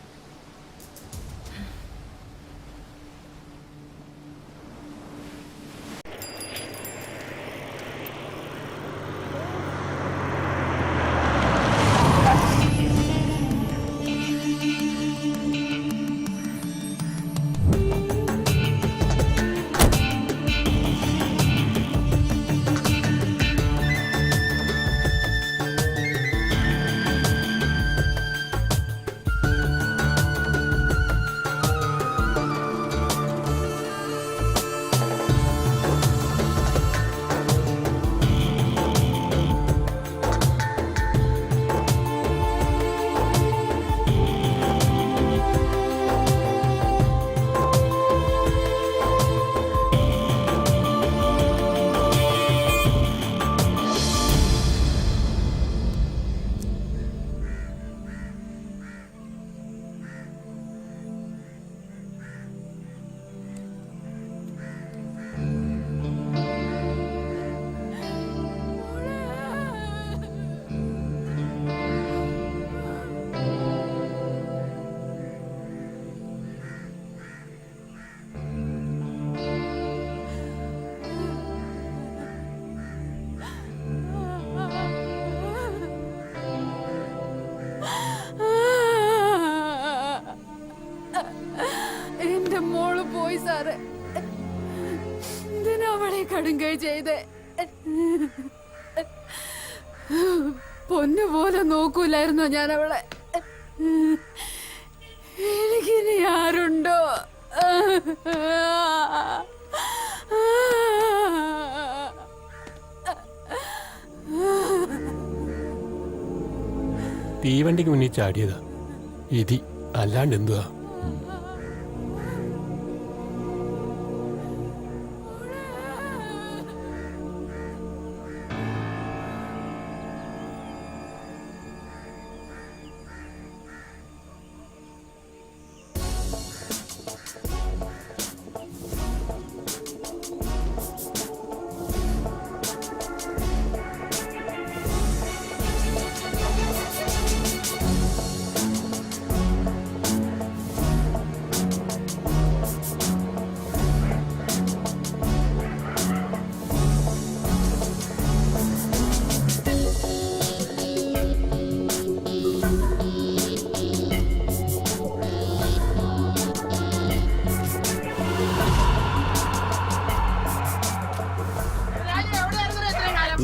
കടുങ്കൈ ചെയ്ത് പൊന്നുപോലെ നോക്കൂലായിരുന്നോ ഞാൻ അവളെ? എനിക്കിനി ആരുണ്ടോ? തീവണ്ടിക്ക് മുന്നിൽ ചാടിയതാ ഇതി, അല്ലാണ്ട് എന്തുവാ?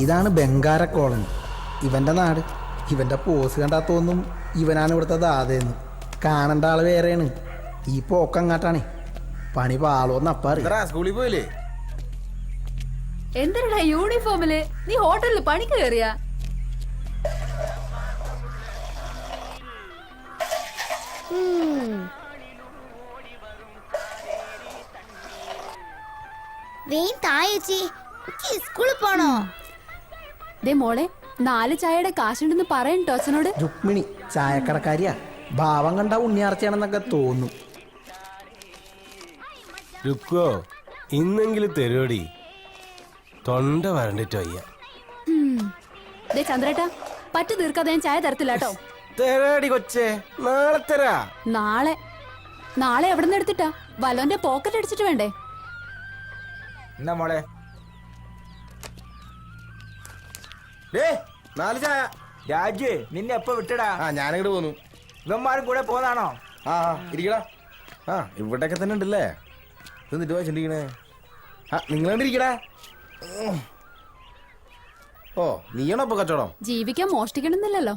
ഇതാണ് ബംഗാര കോളനി, ഇവന്റെ നാട്. ഇവന്റെ പോസ് കണ്ടാ തോന്നും ഇവനാണ് ഇവിടുത്തെ ദാതയെന്ന്. കാണേണ്ട ആള് വേറെയാണ്. ഈ പോക്കങ്ങാട്ടാണേ. പണി പാളോന്ന് അപ്പാറി. സ്കൂളിൽ പോയില്ലേ? എന്തിനാ യൂണിഫോമില്? നീ ഹോട്ടലിൽ പണിക്ക് കയറിയാ? സ്കൂളിൽ പോണോ? ദേ മോളെ, 4 ചായയുടെ കാശുണ്ടെന്ന് പറയട്ടോ അച്ഛനോട്. രുക്മിണി ചായക്കടക്കാരിയാ, ഭാവം കണ്ട ഉണ്ണിയാർച്ചയാണെന്നൊക്കെ തോന്നും. രുക്കോ ഇന്നെങ്കിലും തരുവടി, തൊണ്ട വരണ്ടിട്ട് വയ്യ. ദേ ചന്ദ്രേട്ടാ, പറ്റു തീർക്കാതെ ഞാൻ ചായ തരത്തില്ല കേട്ടോ. തരാടി കൊച്ചേ, നാളെ തരാ. നാളെ എവിടെ നിന്ന് എടുത്തിട്ടാ? വലോന്റെ പോക്കറ്റ് അടിച്ചിട്ട് വേണ്ടേ? എന്നാ മോളെ 4 ചായ. രാജു നിന്നെ എപ്പോ വിട്ടടാ? ഞാനിങ്ങോട്ട് പോന്നു. ഇവന്മാരും കൂടെ പോന്നാണോ? ഇരിക്കടാ. ഇവിടെയൊക്കെ തന്നെ ഉണ്ടല്ലേ. എന്നിട്ട് വായിച്ചിരിക്കണേ. നിങ്ങളാണ്ടിരിക്കടാ. ഓ നീയാണോ ഇപ്പൊ കച്ചവടം? ജീവിക്കാൻ മോഷ്ടിക്കണമെന്നില്ലല്ലോ.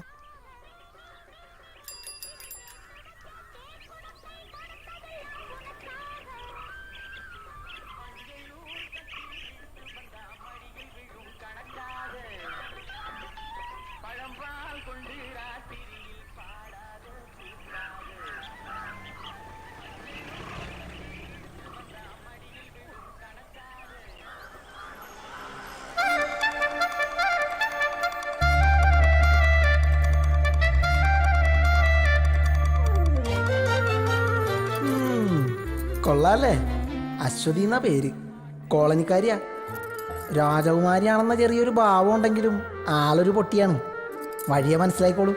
കൊള്ളാല്ലേ? അശ്വതി എന്നാ പേര്, കോളനിക്കാരിയാ. രാജകുമാരിയാണെന്ന ചെറിയൊരു ഭാവം ഉണ്ടെങ്കിലും ആളൊരു പൊട്ടിയാണ്. വഴിയെ മനസ്സിലായിക്കോളൂ.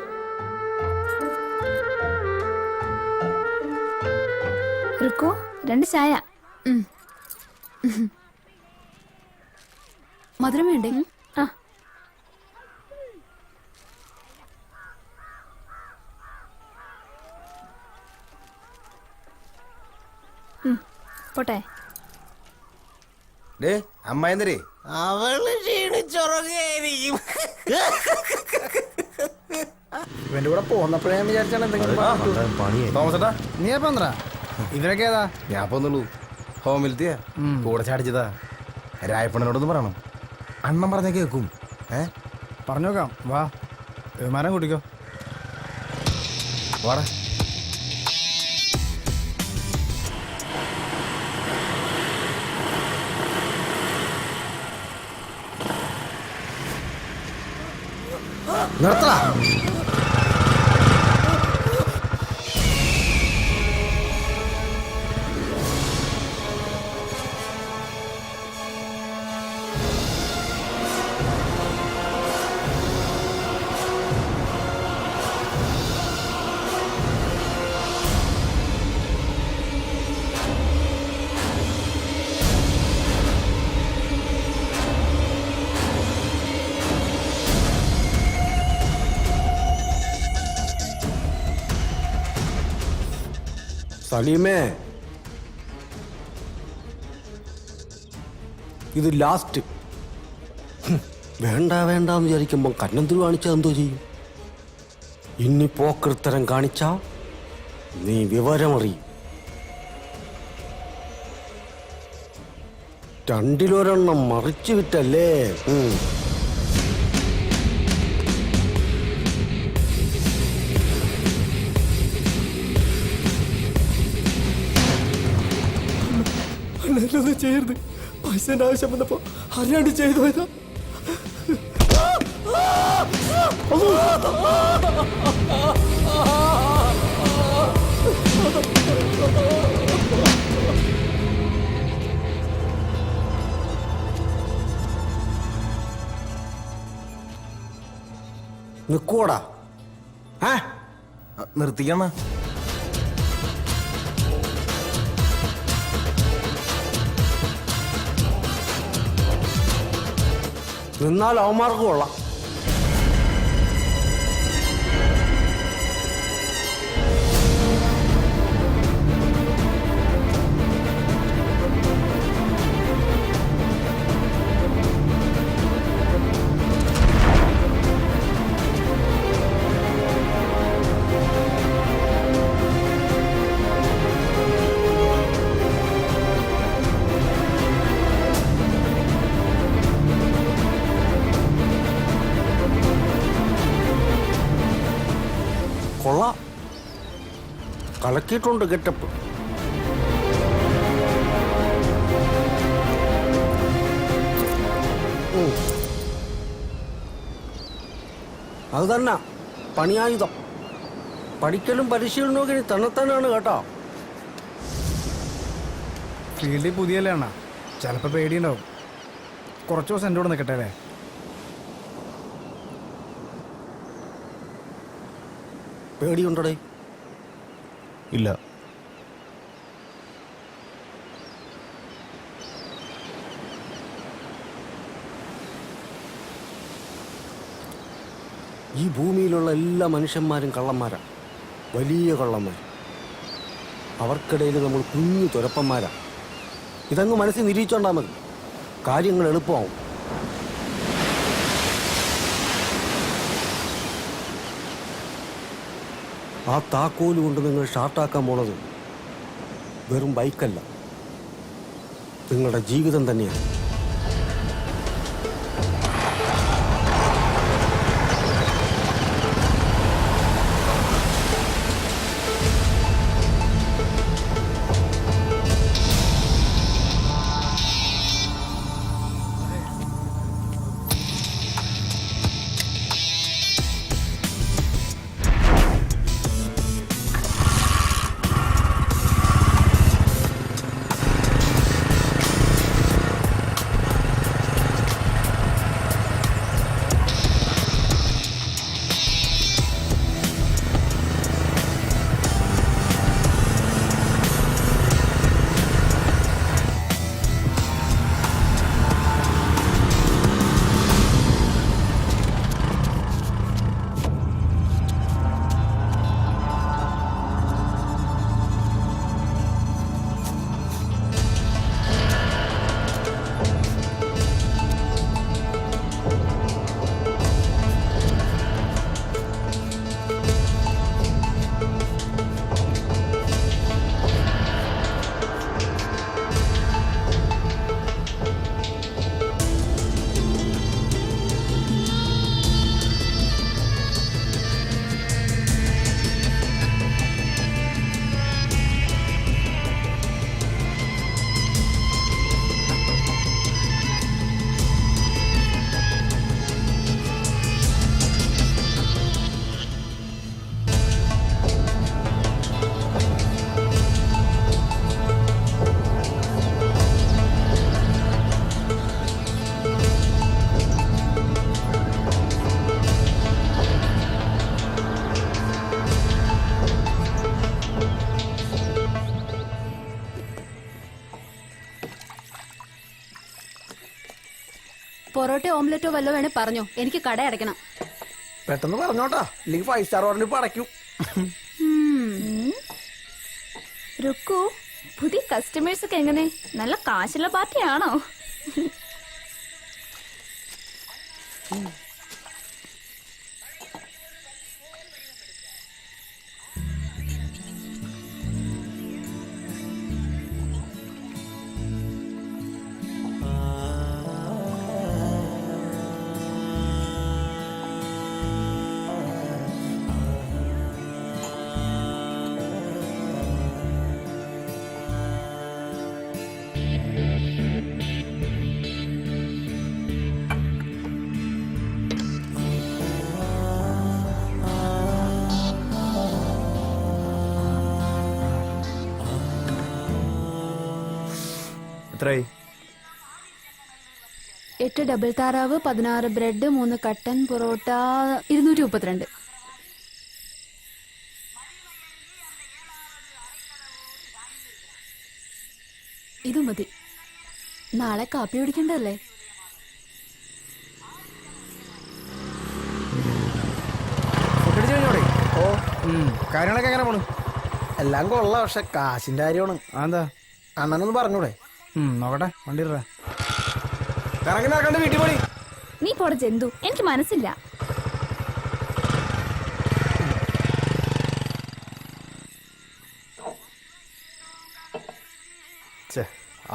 റുക്കോ 2 ചായ. മധുരം വേണ്ടേ? പോട്ടെ. അമ്മായിന്നരേ അവള് ക്ഷീണിച്ചുറങ്ങായിരിക്കും. ഇവന്റെ കൂടെ പോന്നപ്പോഴേ ഞാൻ വിചാരിച്ചാണ് എന്തെങ്കിലും തോമസേട്ടാ നീ എപ്പ ഇവരൊക്കെ ഏതാ? ഞാൻ പോന്നുള്ളൂ. ഹോമിലത്തെയാ കൂടെ ചാടിച്ചതാ. രായപ്പണ്ണനോടൊന്ന് പറയണം, അണ്ണൻ പറഞ്ഞ കേൾക്കും. പറഞ്ഞോക്കാം. വാ, വിമാനം കൂട്ടിക്കോ. വാടാ. നിർത്തടാ. സലീമേ, ഇത് ലാസ്റ്റ്. വേണ്ട വേണ്ടെന്ന് വിചാരിക്കുമ്പോൾ കന്നന്തിരി കാണിച്ചാൽ എന്തോ ചെയ്യും? ഇനി പോക്കൃത്തരം കാണിച്ചാ നീ വിവരമറിയും. 2 മറിച്ചു വിട്ടല്ലേ? ഒന്നും ചെയ്യരുത്. പൈസന്റെ ആവശ്യം വന്നപ്പോ അറിയാണ്ട് ചെയ്തു പോയതാ. നിക്കോടാ. നിർത്തിക്കണ. നിന്നാൽ അവന്മാർക്ക് കൊള്ളാം. കൊള്ളാം, കലക്കിയിട്ടുണ്ട് ഗെറ്റപ്പ്. അത് തന്നെ പണിയായുധം. പഠിക്കലും പരിശീലനവും ഇനി തന്നെത്താനാണ് കേട്ടോ. ഫീൽഡിൽ പുതിയല്ലേ അണ്ണാ, ചിലപ്പോൾ പേടിയുണ്ടാവും. കുറച്ച് ദിവസം എൻ്റെ കൂടെ നിൽക്കട്ടെ അല്ലേ? പേടിയുണ്ടടേ? ഇല്ല. ഈ ഭൂമിയിലുള്ള എല്ലാ മനുഷ്യന്മാരും കള്ളന്മാരാണ്, വലിയ കള്ളന്മാർ. അവർക്കിടയിൽ നമ്മൾ കുഞ്ഞു തുരപ്പന്മാരാണ്. ഇതങ്ങ് മനസ്സിൽ നിരീക്ഷണ്ടാൽ മതി, കാര്യങ്ങൾ എളുപ്പമാവും. ആ താക്കോല് കൊണ്ട് നിങ്ങൾ ഷാർട്ടാക്കാൻ പോണത് വെറും ബൈക്കല്ല, നിങ്ങളുടെ ജീവിതം തന്നെയാണ്. പൊറോട്ട ഓംലെറ്റോ വല്ലോ വേണേ പറഞ്ഞോ, എനിക്ക് കട അടയ്ക്കണം. പെട്ടെന്ന് പറഞ്ഞോട്ടാ, ഇല്ലെങ്കിൽ 5 സ്റ്റാർ ഓർഡറിന് ഇപ്പൊ അടയ്ക്കും. രുക്കു, പുതിയ കസ്റ്റമേഴ്സ് ഒക്കെ എങ്ങനെ? നല്ല കാശുള്ള പാർട്ടിയാണോ? എത്രയായി? 8 ഡബിൾ താറാവ്, 16 ബ്രെഡ്, 3 കട്ടൻ പൊറോട്ട, 232. ഇത് മതി. നാളെ കാപ്പി കുടിക്കണ്ടല്ലേ? ഓ, കാര്യങ്ങളൊക്കെ എങ്ങനെ പോണു? എല്ലാം കൊള്ളാം, പക്ഷെ കാശിന്റെ കാര്യമാണ്. എന്താ അണ്ണനൊന്ന് പറഞ്ഞൂടെ? നോക്കട്ടെ, വണ്ടി കറങ്ങി നടക്കണ്ട, വീട്ടിൽ പോയി. നീ പോടെ ജന്തു, എനിക്ക് മനസ്സില്ല.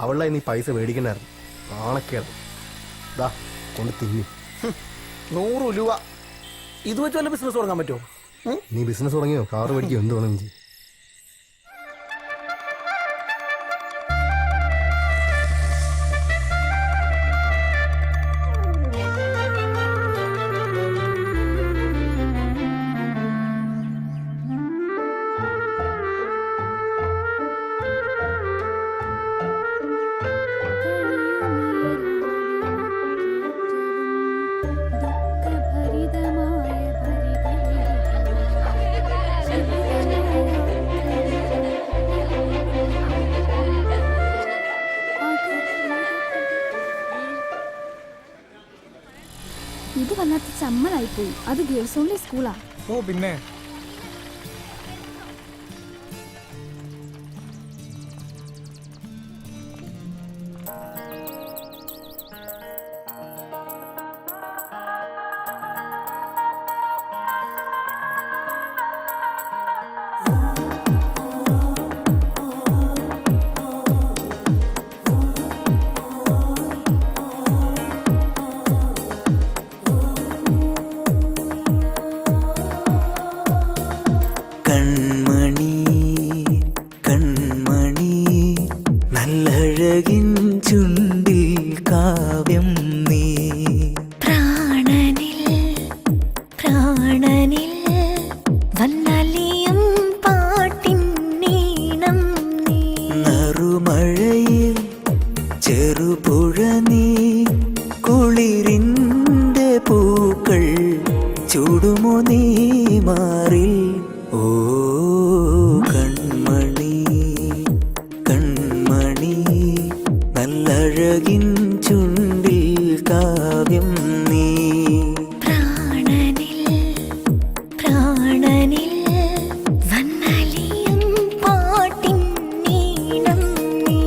അവളെ നീ പൈസ മേടിക്കണ്ടായിരുന്നു, ആണൊക്കെയാണ്. ദാ കൊണ്ട് തിന്നി. 100 രൂപ ഇത് വെച്ച് വല്ല ബിസിനസ് തുടങ്ങാൻ പറ്റുമോ? നീ ബിസിനസ് തുടങ്ങിയോ? കാറ് മേടിക്കോ? എന്ത് വേണം ചെയ്യും? ഇത് വല്ലാത്ത ചമ്മലായി പോയി. അത് ഗേൾസ് ഓൺലി സ്കൂളാ. ഓ പിന്നെ കൺമണി കൺമണി നല്ലഴകിൻ ചുണ്ടിൽ കാവ്യം നീ പ്രാണനിൽ പ്രാണനിൽ വന്നലിയും പാട്ടിൻ നീണം നീ നറുമഴയിൽ ചെറുപുഴ നീ കുളിരിൻ്റെ പൂക്കൾ ചൂടുമോ നീ മാറിൽ ഓ കൺമണി കൺമണി നല്ലഴകിൻ ചുണ്ടിൽ കാവ്യം നീ പ്രാണനിൽ പ്രാണനിൽ വന്നലിയും പാട്ടിൻ നീണം നീ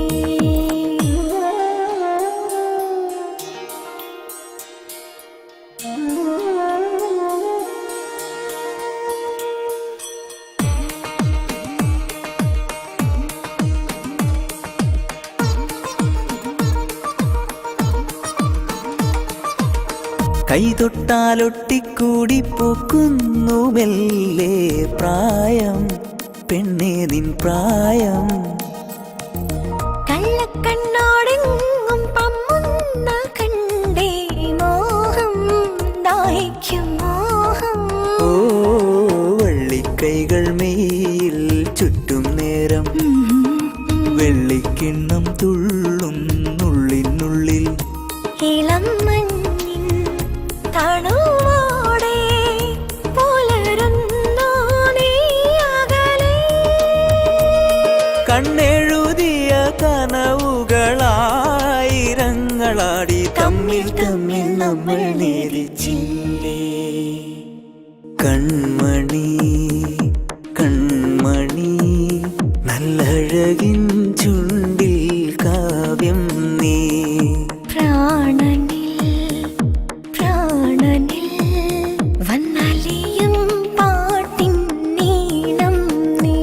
കൈതൊട്ടാലൊട്ടിക്കൂടി പൂക്കുന്നു മെല്ലെ പ്രായം പെണ്ണേ നിൻ പ്രായം കള്ളക്കണ്ണോടെങ്ങും പമ്മുന്ന കണ്ടേ മോഹം ദാഹിക്കും മോഹം ഓ വള്ളിക്കൈകൾ മെയിൽ ചുറ്റും നേരം വെള്ളിക്കിണ്ണം തുള്ളും നുള്ളിനുള്ളിൽ ഇളം മഞ്ഞിൻ തണുവോടെ പുലരുന്നു നീ അകലെ കണ്ണെഴുതിയ കനവുകളായിരങ്ങളാടി തമ്മിൽ തമ്മിൽ നമ്മൾ നേരിച്ചില്ലേ കൺമണി കൺമണി നല്ലഴകിൻ ചുണ്ടിൽ കാവ്യം നീ പ്രാണനിൽ പ്രാണനിൽ വന്നലിയും പാട്ടിൻ നീണം നീ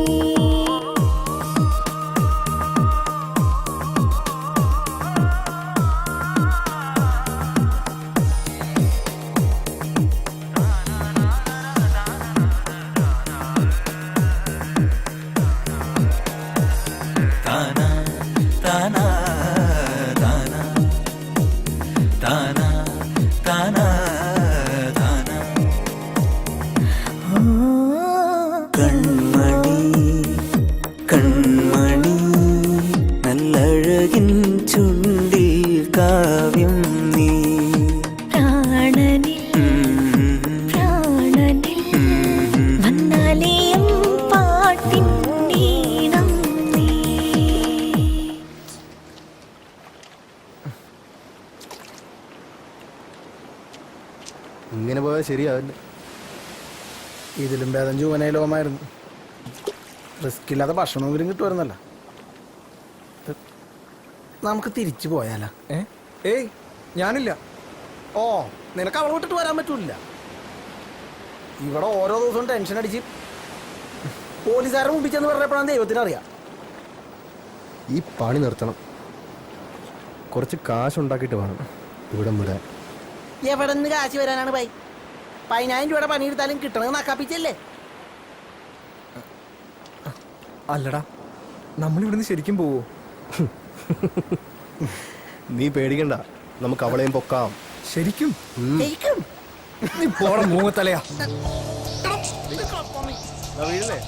താനാ താനാ താനാ താനാ താനാ താനാ കൺമണി കൺമണി നല്ലഴകിൻ ചുണ്ടിൽ കാവ്യം നീ പ്രാണനിൽ പ്രാണനിൽ വന്നലിയും പാട്ടിൻ നീണം നീ ഇങ്ങനെ പോയാൽ ശരിയാവില്ല. ഇതിലും ഭേദം ജൂവനയിലോമായിരുന്നു. റിസ്ക് ഇല്ലാതെ ഭക്ഷണമെങ്കിലും കിട്ടുമായിരുന്നല്ല. നമുക്ക് തിരിച്ചു പോയാലോ? ഏയ് ഞാനില്ല. ഓ നിനക്ക് അവളെ വിട്ടിട്ട് വരാൻ പറ്റൂല. ഇവിടെ ഓരോ ദിവസവും ടെൻഷൻ അടിച്ച് പോലീസുകാരെ മുമ്പിച്ചെന്ന് പറഞ്ഞപ്പോഴാണ് ദൈവത്തിനറിയാം. ഈ പണി നിർത്തണം. കുറച്ച് കാശുണ്ടാക്കിയിട്ട് വേണം ഇവിടെ വിടാൻ. എവിടെ നിന്ന് കാശ് വരാനാണ് ബൈ? 10,000 രൂപയുടെ പണിയെടുത്താലും കിട്ടണത് നക്കാപ്പിച്ചല്ലേ? അല്ലടാ, നമ്മളിവിടുന്ന് ശരിക്കും പോവോ? നീ പേടിക്കണ്ട, നമുക്ക് അവളെയും പൊക്കാം. ശരിക്കും? നീ പോണ മൂങ്ങത്തലയാ. വീഴല്ലേ?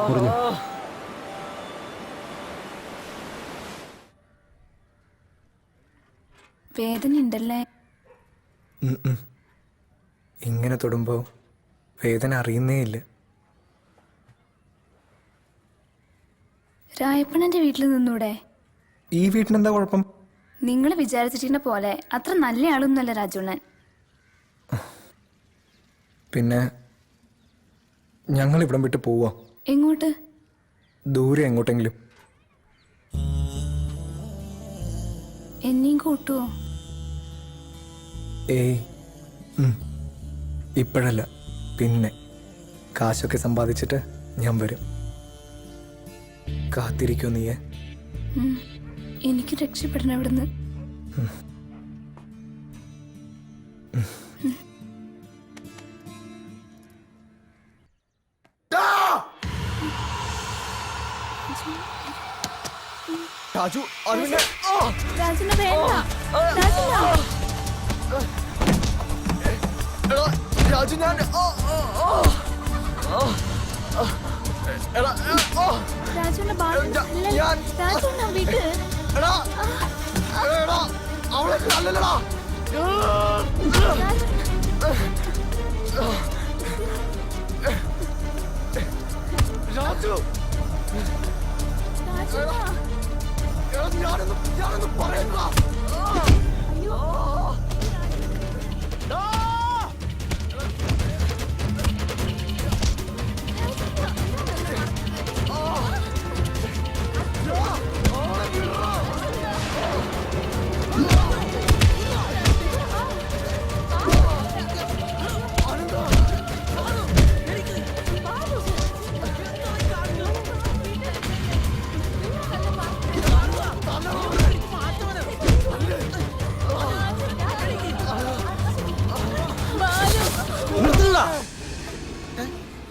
മുറിഞ്ഞു. വേദന ഉണ്ടല്ലേ? ഇങ്ങനെ തൊടുമ്പോ വേദന അറിയുന്നേ ഇല്ല. രായപ്പണന്റെ വീട്ടിൽ നിന്നൂടെ? ഈ വീട്ടിനെന്താ കുഴപ്പം? നിങ്ങൾ വിചാരിച്ചിട്ടിന്റെ പോലെ അത്ര നല്ല ആളൊന്നുമല്ല രാജുണ്ണൻ. പിന്നെ ഞങ്ങൾ ഇവിടം വിട്ട് പോവാ. എങ്ങോട്ട്? ദൂരെ എങ്ങോട്ടെങ്കിലും. എന്നെയും കൂട്ടുവോ? ഏയ് ഇപ്പോഴല്ല, പിന്നെ കാശൊക്കെ സമ്പാദിച്ചിട്ട് ഞാൻ വരും. കാത്തിരിക്കോ നീയെ? എനിക്ക് രക്ഷപ്പെടണം ഇവിടുന്ന്. രാജു, രാജുണ്ണ വേണ്ട. രാജുണ്ണ. രാജു, ഞാൻ രാജുണ്ണ രാജുണ്ണ വിട്. രാജു, ഞാനൊന്നും പറയണ്ട.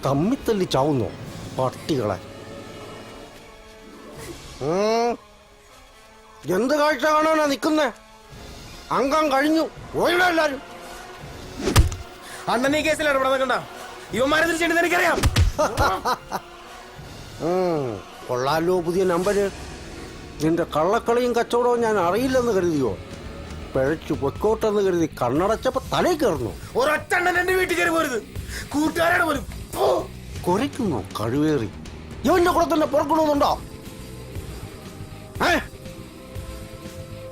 തമ്മിത്തല്ലി ചാവുന്നോ പട്ടികളെ? എന്ത് കാഴ്ച കാണാനാ നിൽക്കുന്നേ? അംഗം കഴിഞ്ഞു പോയിട എല്ലാരും. അണ്ണൻ ഈ കേസിൽ ഇടപെടാൻ ഇവന്മാരെ തിരിച്ചെടുത്ത് എനിക്കറിയാം. കൊള്ളാലോ പുതിയ നമ്പര്. നിന്റെ കള്ളക്കളിയും കച്ചവടവും ഞാൻ അറിയില്ലെന്ന് കരുതിയോ? പിഴച്ചു പൊക്കോട്ടെന്ന് കരുതി കണ്ണടച്ചപ്പോ തലയിൽ കയറുന്നു. ഒരൊറ്റ അണ്ണൻ എന്റെ വീട്ടിൽ കയറി പോരുത്. കൂട്ടുകാരാണ് പോലും. കുരയ്ക്കുന്നു കഴിവേറി. ഇവന്റെ കൂടെ തന്നെ പുറക്കണമെന്നുണ്ടോ?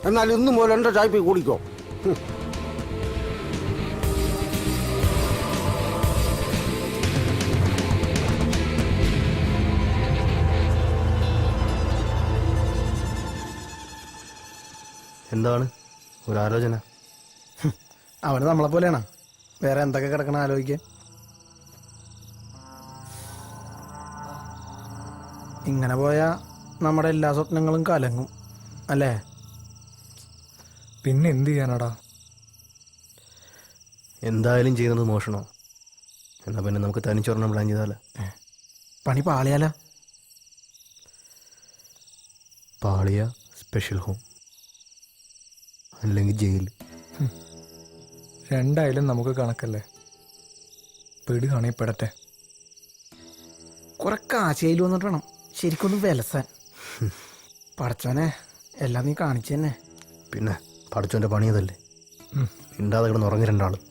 എന്നാൽ ഇന്നു മുതൽ എന്റെ ചായ്പ കൂടിക്കോ. എന്താണ് ഒരു ആലോചന? അവന് നമ്മളെ പോലെയാണ്. വേറെ എന്തൊക്കെ കിടക്കണം ആലോചിക്കാൻ. ഇങ്ങനെ പോയാ നമ്മുടെ എല്ലാ സ്വപ്നങ്ങളും കലങ്ങും അല്ലേ? പിന്നെ എന്ത് ചെയ്യാനാടാ? എന്തായാലും ചെയ്യുന്നത് മോഷണോ? എന്നാ പിന്നെ നമുക്ക് തനിച്ചൊരെണ്ണം പ്ലാൻ ചെയ്താലേ? പണി പാളിയാല. പാളിയ സ്പെഷ്യൽ ഹോം, അല്ലെങ്കിൽ ജയിൽ. രണ്ടായാലും നമുക്ക് കണക്കല്ലേ. പെടുകയാണെ പെടട്ടെ. കുറെ കാശയിൽ വന്നിട്ട് വേണം ശരിക്കൊന്ന് വിലസാൻ. പടച്ചോനെ എല്ലാം നീ കാണിച്ചു തന്നെ. പിന്നെ പഠിച്ചോന്റെ പണിയതല്ലേ. ഇണ്ടാതെ കിടന്ന് ഉറങ്ങി രണ്ടാളും.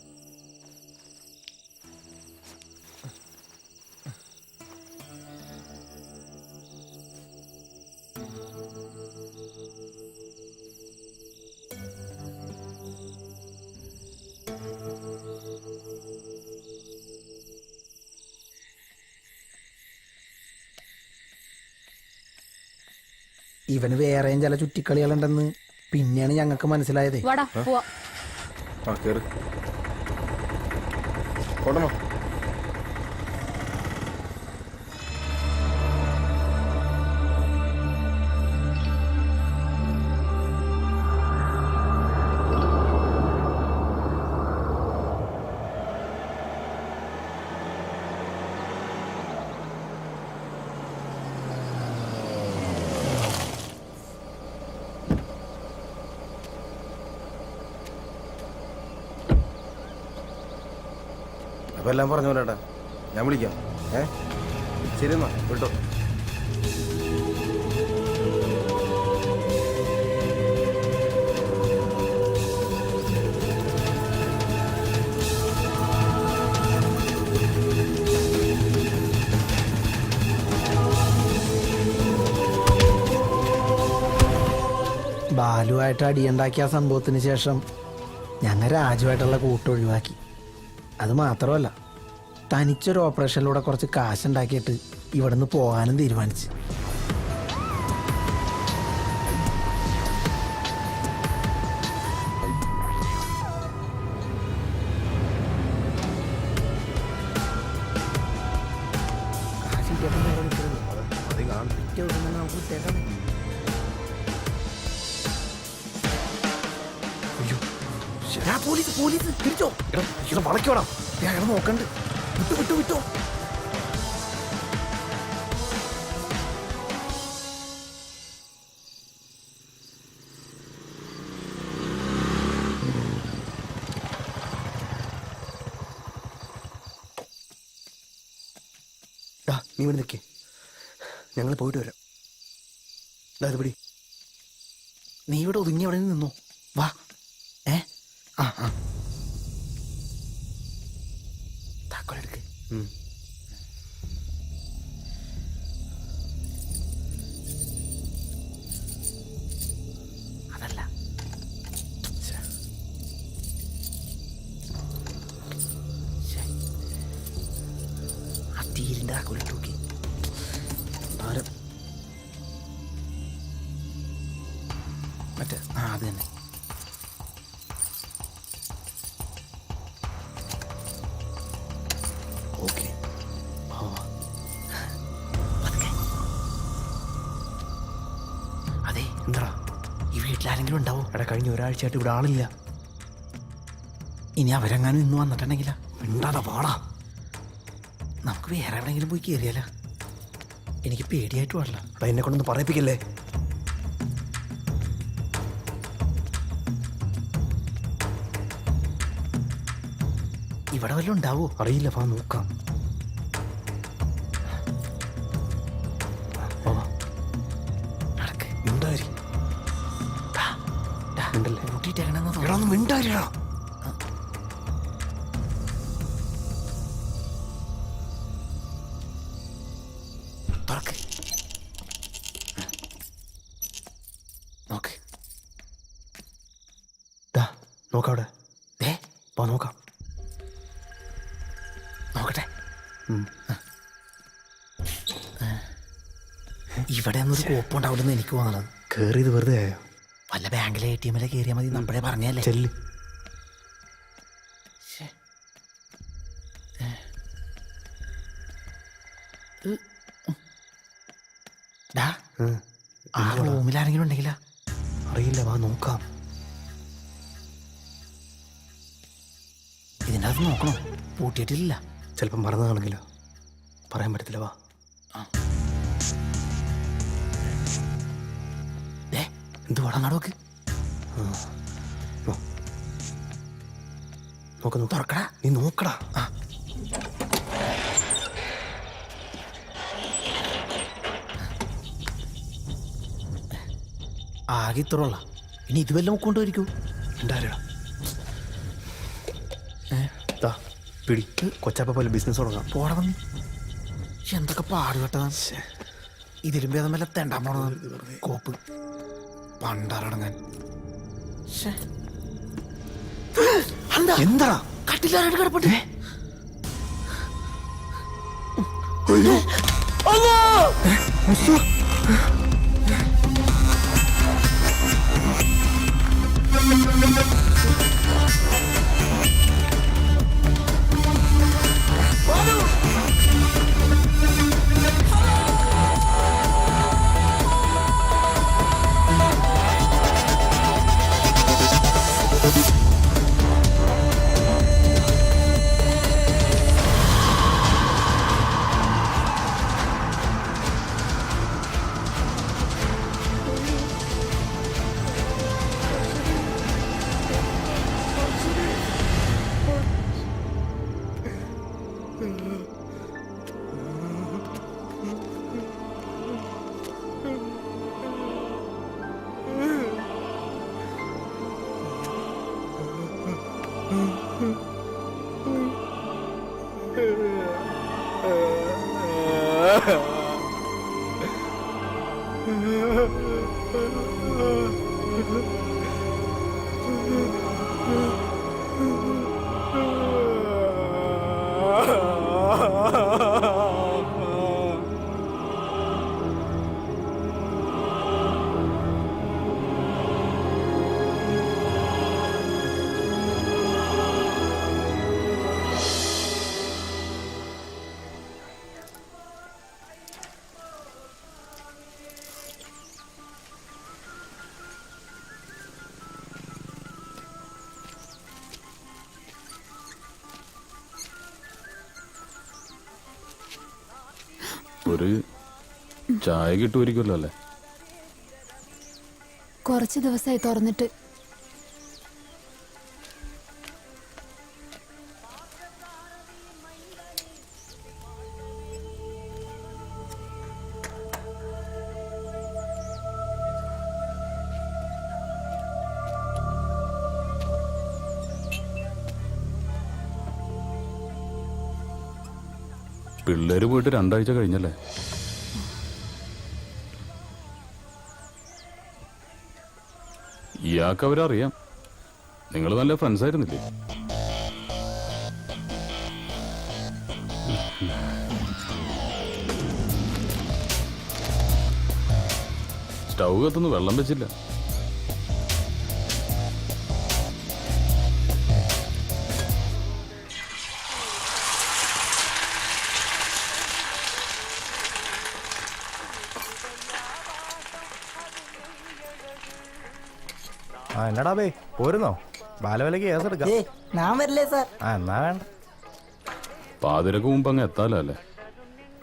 ഇവന് വേറെയും ചില ചുറ്റിക്കളികളുണ്ടെന്ന് പിന്നെയാണ് ഞങ്ങൾക്ക് മനസ്സിലായത്. അപ്പൊ എല്ലാം പറഞ്ഞ പോലെ ഞാൻ വിളിക്കാം. ശരി എന്നാ കേട്ടോ. ബാലുവായിട്ട് അടിയുണ്ടാക്കിയ സംഭവത്തിന് ശേഷം ഞങ്ങൾ രാജുവായിട്ടുള്ള കൂട്ടൊഴിവാക്കി. അത് മാത്രമല്ല, തനിച്ചൊരു ഓപ്പറേഷനിലൂടെ കുറച്ച് കാശുണ്ടാക്കിയിട്ട് ഇവിടുന്ന് പോകാനും തീരുമാനിച്ചു. പോലീസ് പോലീസ് തിരിച്ചോ, വളയ്ക്കോടാം, അയാൾ നോക്കണ്ട്. വിട്ടു വിട്ടു വിട്ടോ. നീ ഇവിടെ നിൽക്കേ, ഞങ്ങൾ പോയിട്ട് വരാം. അത് പിടി. നീ ഇവിടെ ഒതുങ്ങി അവിടെ നിന്നോ. വാ. ആ ആ താക്കോലെടുക്ക്. അതല്ല, ആ തീരിന്റെ താക്കോലിട്ട് നോക്കി. ഭാരം മറ്റേ അത് തന്നെ. ഓക്കെ, അതെ. എന്താ ഈ വീട്ടിലാരെങ്കിലും ഉണ്ടാവോ? എടാ, കഴിഞ്ഞ ഒരാഴ്ചയായിട്ട് ഇവിടെ ആളില്ല. ഇനി അവരെങ്ങാനും ഇന്ന് വന്നിട്ടുണ്ടെങ്കിലാ? മിണ്ടാതെ പാടാ. നമുക്ക് വേറെ എവിടെയെങ്കിലും പോയി കയറിയാലോ? എനിക്ക് പേടിയായിട്ട് പാടില്ല. എടാ, എന്നെ കൊണ്ടൊന്ന് പറയിപ്പിക്കല്ലേ. ഇവിടെ വല്ലതും ഉണ്ടാവോ? അറിയില്ല, വാ നോക്കാം. മിണ്ടാരി കൂട്ടിയിട്ടേക്കണെന്ന് ഒന്ന് മിണ്ടാരിടാ. തുറക്ക്. നോക്ക്. നോക്കവിടെ. വാ നോക്കാം. നോക്കട്ടെ. ഇവിടെ ഒന്നൊരു കോപ്പുണ്ടാവില്ലെന്ന് എനിക്ക് തോന്നണത്. കേറിയത് വെറുതെ ആയോ? വല്ല ബാങ്കിലെ ATM കയറിയാൽ മതി. നമ്മളെ പറഞ്ഞല്ലേ. ചെല്ല്. ആ റൂമിൽ ആരെങ്കിലും ഉണ്ടെങ്കിലാ? അറിയില്ല, വാ നോക്കാം. ഇതിൻ്റെ അകത്ത് നോക്കണോ? പൂട്ടിയിട്ടില്ല. ചിലപ്പം മറന്നതാണെങ്കിലോ, പറയാൻ പറ്റത്തില്ല. വാ. എന്തുവാടാ നടക്ക്? നോക്ക, തുറക്കടാ. നീ നോക്കടാ. ആകെ ഇത്രയുള്ള. ഇനി ഇത് വല്ലതും കൊണ്ടുവരിക്കൂ. ഉണ്ടായിരടാ. പിടി. കൊച്ചാപ്പ പോലെ ബിസിനസ് തുടങ്ങാം. പോടാ വന്നി. എന്തൊക്കെ പാടുപെട്ടതാ. ഇതിലും ഭേദം വല്ല തെണ്ടാൻ പോണത്. കോപ്പ് പണ്ടാറടങ്ങാൻ. എന്താ കട്ടിലാരായിട്ട് കിടപ്പട്ടെ? ഒരു ചായ കിട്ടുമായിരിക്കുമല്ലോ അല്ലേ? കുറച്ച് ദിവസമായി തുറന്നിട്ട്. പിള്ളേര് പോയിട്ട് 2 ആഴ്ച കഴിഞ്ഞല്ലേ? ഇയാൾക്ക് അവരറിയാം. നിങ്ങൾ നല്ല ഫ്രണ്ട്സ് ആയിരുന്നില്ലേ? സ്റ്റൗ കത്തുന്നു, വെള്ളം വെച്ചില്ല. ആ എന്നടാ ബേ പോരുന്നോ? ബാലവിലക്ക് കേസ് എടുക്കാം. ഞാൻ വരില്ലേ സാർ? ആ എന്നാ വേണ്ട. പാതിരക്ക് മുമ്പ് അങ്ങ് എത്താലോ അല്ലേ?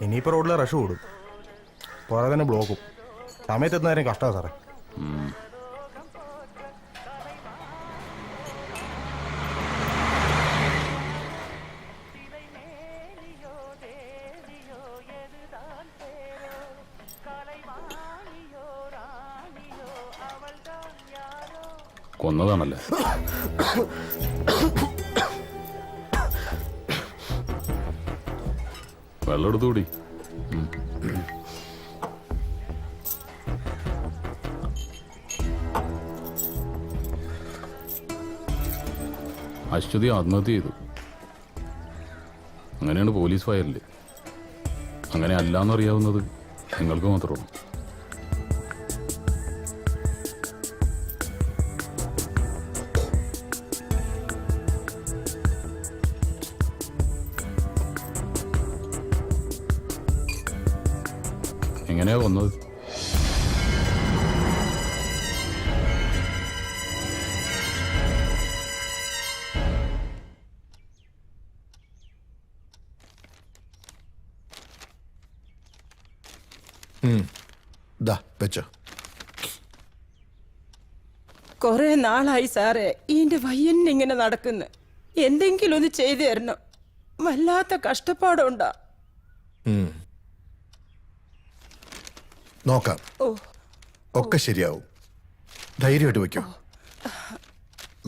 ഇനിയിപ്പോൾ റോഡിൽ റഷ് കൂടും, പുറകെ തന്നെ ബ്ലോക്കും. സമയത്തെത്തുന്നവരും കഷ്ടമാണ് സാറേ. കൊന്നതാണല്ലേ? വെള്ളം എടുത്തുകൂടി. അശ്വതി ആത്മഹത്യ ചെയ്തു. അങ്ങനെയാണ് പോലീസ് ഫയലിൽ. അങ്ങനെ അല്ലാന്നറിയാവുന്നത് നിങ്ങൾക്ക് മാത്രമാണ്. എങ്ങനെയാ കൊന്നത്? കൊറേ നാളായി സാറേ ഈന്റെ വയ്യന്നിങ്ങനെ നടക്കുന്നു. എന്തെങ്കിലും ഒന്ന് ചെയ്തു തരണം. വല്ലാത്ത കഷ്ടപ്പാടുണ്ടാ. നോക്കാം, ഒക്കെ ശരിയാവും. ധൈര്യമായിട്ട് വെക്കോ.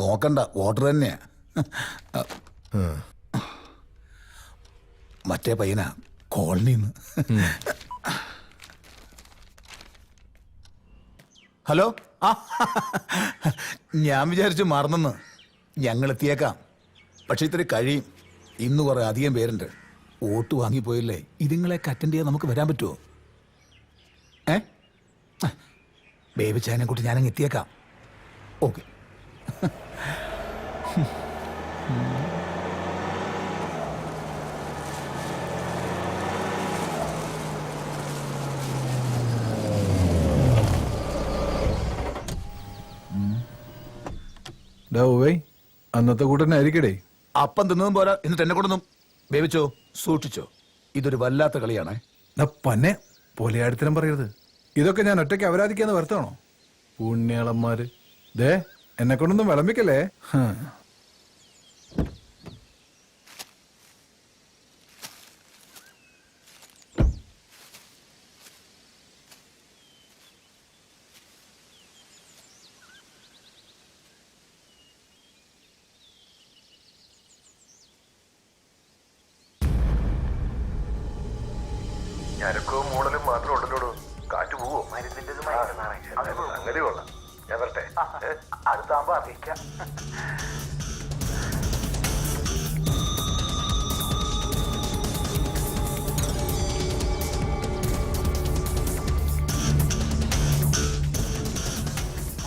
നോക്കണ്ട, വോട്ടർ തന്നെയാ. മറ്റേ പയ്യനാ കോളനിന്ന്. ഹലോ, ഞാൻ വിചാരിച്ചു മറന്നെന്ന്. ഞങ്ങൾ എത്തിയേക്കാം, പക്ഷെ ഇത്തിരി കഴിയും. ഇന്ന് കുറെ അധികം പേരുണ്ട്. വോട്ട് വാങ്ങിപ്പോയില്ലേ, ഇതുങ്ങളെയൊക്കെ അറ്റൻഡ് ചെയ്യാൻ നമുക്ക് വരാൻ പറ്റുമോ? ബേബി ചായനെ കൂട്ടി ഞാനങ്ങ് എത്തിയേക്കാം. ഓക്കെ. അന്നത്തെ കൂട്ടന്നെ ആയിരിക്കടേ. അപ്പം തിന്നതും പോരാ, എന്നിട്ട് എന്നെ കൊണ്ടൊന്നും. ബേബിച്ചോ, സൂക്ഷിച്ചോ, ഇതൊരു വല്ലാത്ത കളിയാണേ. പന്നെ പൊലയാടിത്തരം പറയരുത്. ഇതൊക്കെ ഞാൻ ഒറ്റയ്ക്ക് അപരാധിക്കാന്ന് വരുത്താണോ? പുണ്യാളന്മാര്. ദേ എന്നെ കൊണ്ടൊന്നും വിളമ്പിക്കല്ലേ. ഞരക്കവും മൂടലും മാത്രം ഉണ്ടല്ലോ. കാറ്റ് പോവോ? സംഗതി കൊള്ളാം. ഞാൻ വരട്ടെ. അടുത്താകുമ്പോ അറിയിക്കാം.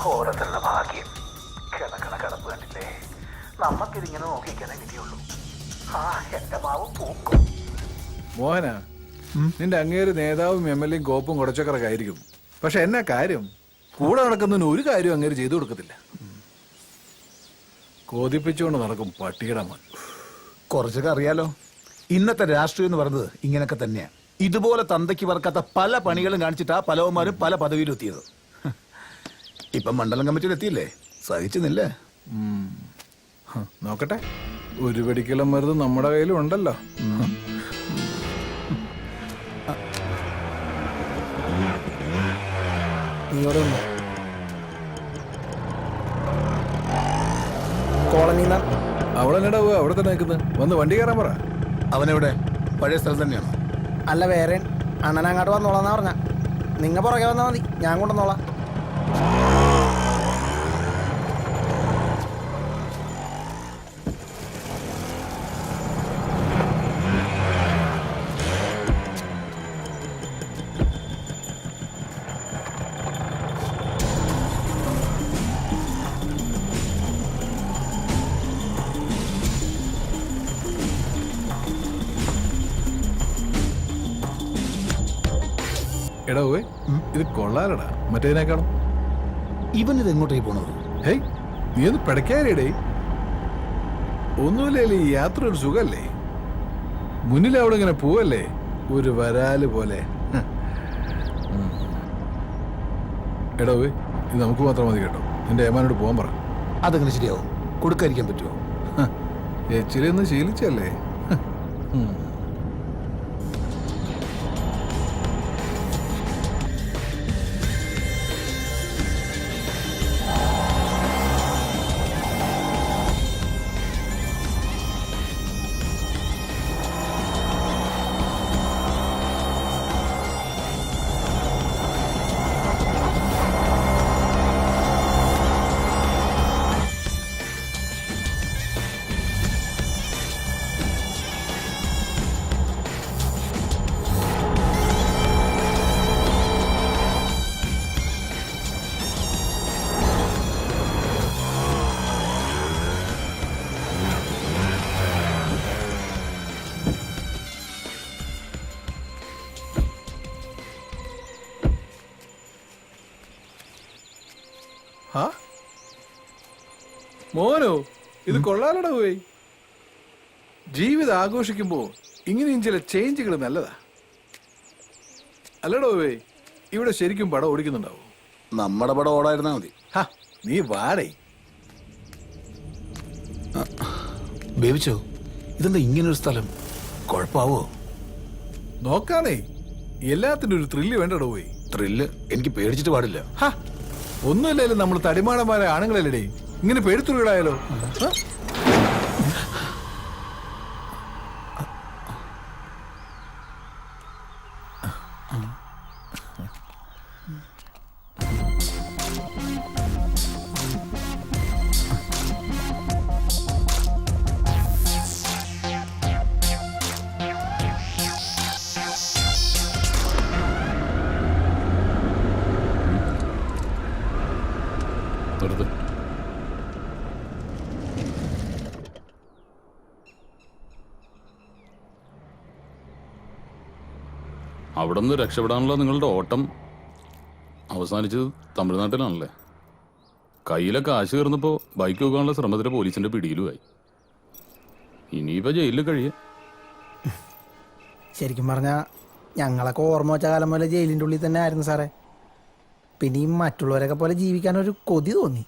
ഓരത്തുള്ള ഭാഗ്യം. കിടക്കണ കിടപ്പ് കണ്ടില്ലേ? നമ്മക്കിതിങ്ങനെ നോക്കിക്കാനേ വിധിയുള്ളൂ. ആ എന്റെ മാവ് പൂക്കും. മോഹന, നിന്റെ അങ്ങേര് നേതാവും MLA കോപ്പും കുടച്ചക്കറൊക്കെ ആയിരിക്കും. പക്ഷെ എന്നാ കാര്യം? കൂടെ നടക്കുന്നതിന് ഒരു കാര്യം അങ്ങേര് ചെയ്തു കൊടുക്കത്തില്ല. കോതിപ്പിച്ചുകൊണ്ട് നടക്കും പട്ടിയുടെ മോൻ. കുറച്ചൊക്കെ അറിയാലോ. ഇന്നത്തെ രാഷ്ട്രീയം എന്ന് പറയുന്നത് ഇങ്ങനെയൊക്കെ തന്നെയാ. ഇതുപോലെ തന്തയ്ക്ക് പറക്കാത്ത പല പണികളും കാണിച്ചിട്ടാ പലവന്മാരും പല പദവിയിലും എത്തിയത്. ഇപ്പം മണ്ഡലം കമ്മിറ്റിയിൽ എത്തിയില്ലേ? സഹിച്ചുന്നില്ലേ? നോക്കട്ടെ, ഒരു വെടിക്കലും മരുന്ന് നമ്മുടെ കയ്യിലും ഉണ്ടല്ലോ. അവളെന്നടാ അവിടെ തന്നെ നിൽക്കുന്നത്? വന്ന് വണ്ടി കയറാൻ പറ. അവനെവിടെ? പഴയ സ്ഥലം തന്നെയാണോ? അല്ല, വേറെ അണ്ണൻ അങ്ങോട്ട് വന്നോളാന്നാ പറഞ്ഞ. നിങ്ങ പുറകെ വന്നാൽ മതി, ഞാൻ കൊണ്ടുവന്നോളാം. എടാ പോയി, ഇത് കൊള്ളാലടാ മറ്റേതിനേക്കാളും. ഇവനിത് എങ്ങോട്ടേക്ക് പോണത്? ഹേയ്, നീ ഒന്ന് പിടയ്ക്കാനേടേ. ഒന്നുമില്ലേ, ഈ യാത്ര ഒരു സുഖല്ലേ? മുന്നിൽ അവിടെ ഇങ്ങനെ പോവല്ലേ, ഒരു വരാല് പോലെ. എടാ പോയി, ഇത് നമുക്ക് മാത്രം മതി കേട്ടോ. നിന്റെ ഏമാനോട് പോകാൻ പറ. അതെങ്ങനെ ശരിയാവും? കൊടുക്കാതിരിക്കാൻ പറ്റുമോ? എച്ചിരി ഒന്ന് ശീലിച്ചല്ലേ. മോനോ, ഇത് കൊള്ളാലടാ പോയി. ജീവിതം ആഘോഷിക്കുമ്പോ ഇങ്ങനെയും ചില ചേഞ്ചുകൾ നല്ലതാ അല്ലടോ പോയി. ഇവിടെ ശരിക്കും പടം ഓടിക്കുന്നുണ്ടാവോ? നമ്മുടെ പടം ഓടായിരുന്നാ മതി. നീ വാടേ. ബേബിച്ചോ, ഇതെന്താ ഇങ്ങനൊരു സ്ഥലം? കുഴപ്പാവോ? നോക്കാനേ, എല്ലാത്തിനും ഒരു ത്രില്ല് വേണ്ടടോ പോയി. ത്രില്ല് എനിക്ക് പേടിച്ചിട്ട് പാടില്ല. ഒന്നുമില്ലാലും നമ്മൾ തടിമാടന്മാരെ ആണുങ്ങളല്ലേ, ഇങ്ങനെ പേടിത്തുള്ളിടായാലോ? അവിടെ നിന്ന് രക്ഷപ്പെടാനുള്ള നിങ്ങളുടെ ഓട്ടം അവസാനിച്ചത് തമിഴ്നാട്ടിലാണല്ലേ? കയ്യിലെ കാശ് കയറുന്നപ്പോൾ ബൈക്ക് വെക്കാനുള്ള ശ്രമത്തിലെ പോലീസിന്റെ പിടിയിലുമായി. ഇനിയിപ്പോൾ ജയിലിൽ കഴിയാം. ശരിക്കും പറഞ്ഞാൽ ഞങ്ങളൊക്കെ ഓർമ്മ വെച്ച കാലം പോലെ ജയിലിൻ്റെ ഉള്ളിൽ തന്നെ ആയിരുന്നു സാറേ. പിന്നെ ഈ മറ്റുള്ളവരൊക്കെ പോലെ ജീവിക്കാനൊരു കൊതി തോന്നി.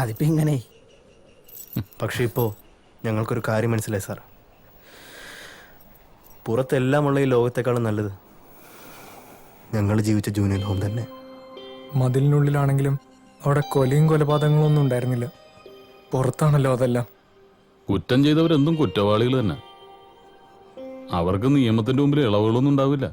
അതിപ്പോൾ ഇങ്ങനെ. പക്ഷെ ഇപ്പോൾ ഞങ്ങൾക്കൊരു കാര്യം മനസ്സിലായി സാർ. പുറത്തെല്ലാമുള്ള ഈ ലോകത്തെക്കാളും നല്ലത് ഞങ്ങൾ ജീവിച്ച ജൂനിയർ ഹോം തന്നെ. മതിലിനുള്ളിലാണെങ്കിലും അവിടെ കൊലയും കൊലപാതകങ്ങളും ഒന്നും ഉണ്ടായിരുന്നില്ല. പുറത്താണല്ലോ അതെല്ലാം. കുറ്റം ചെയ്തവരെന്തും കുറ്റവാളികൾ തന്നെ. അവർക്ക് നിയമത്തിന്റെ മുമ്പിൽ ഇളവുകളൊന്നും ഉണ്ടാവില്ല.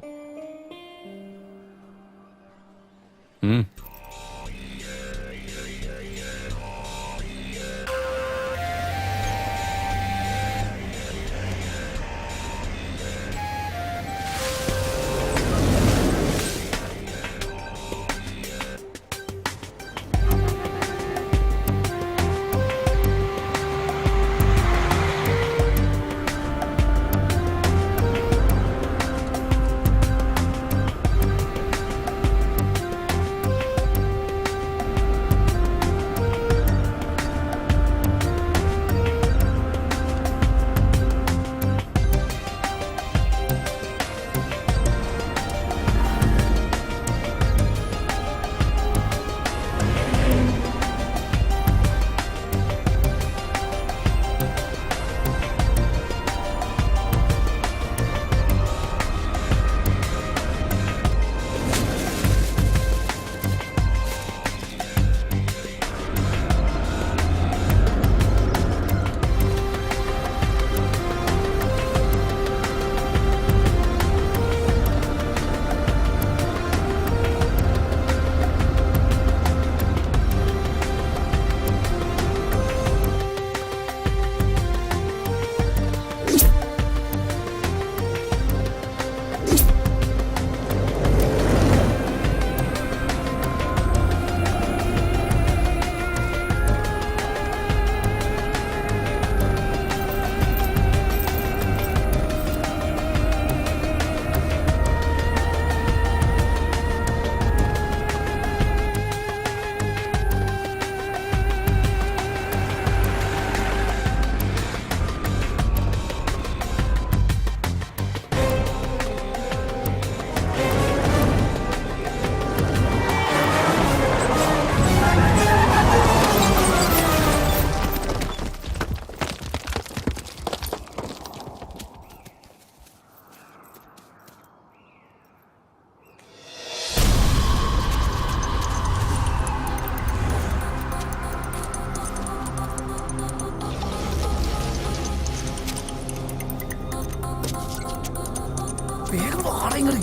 വേഗം വാടകങ്ങള്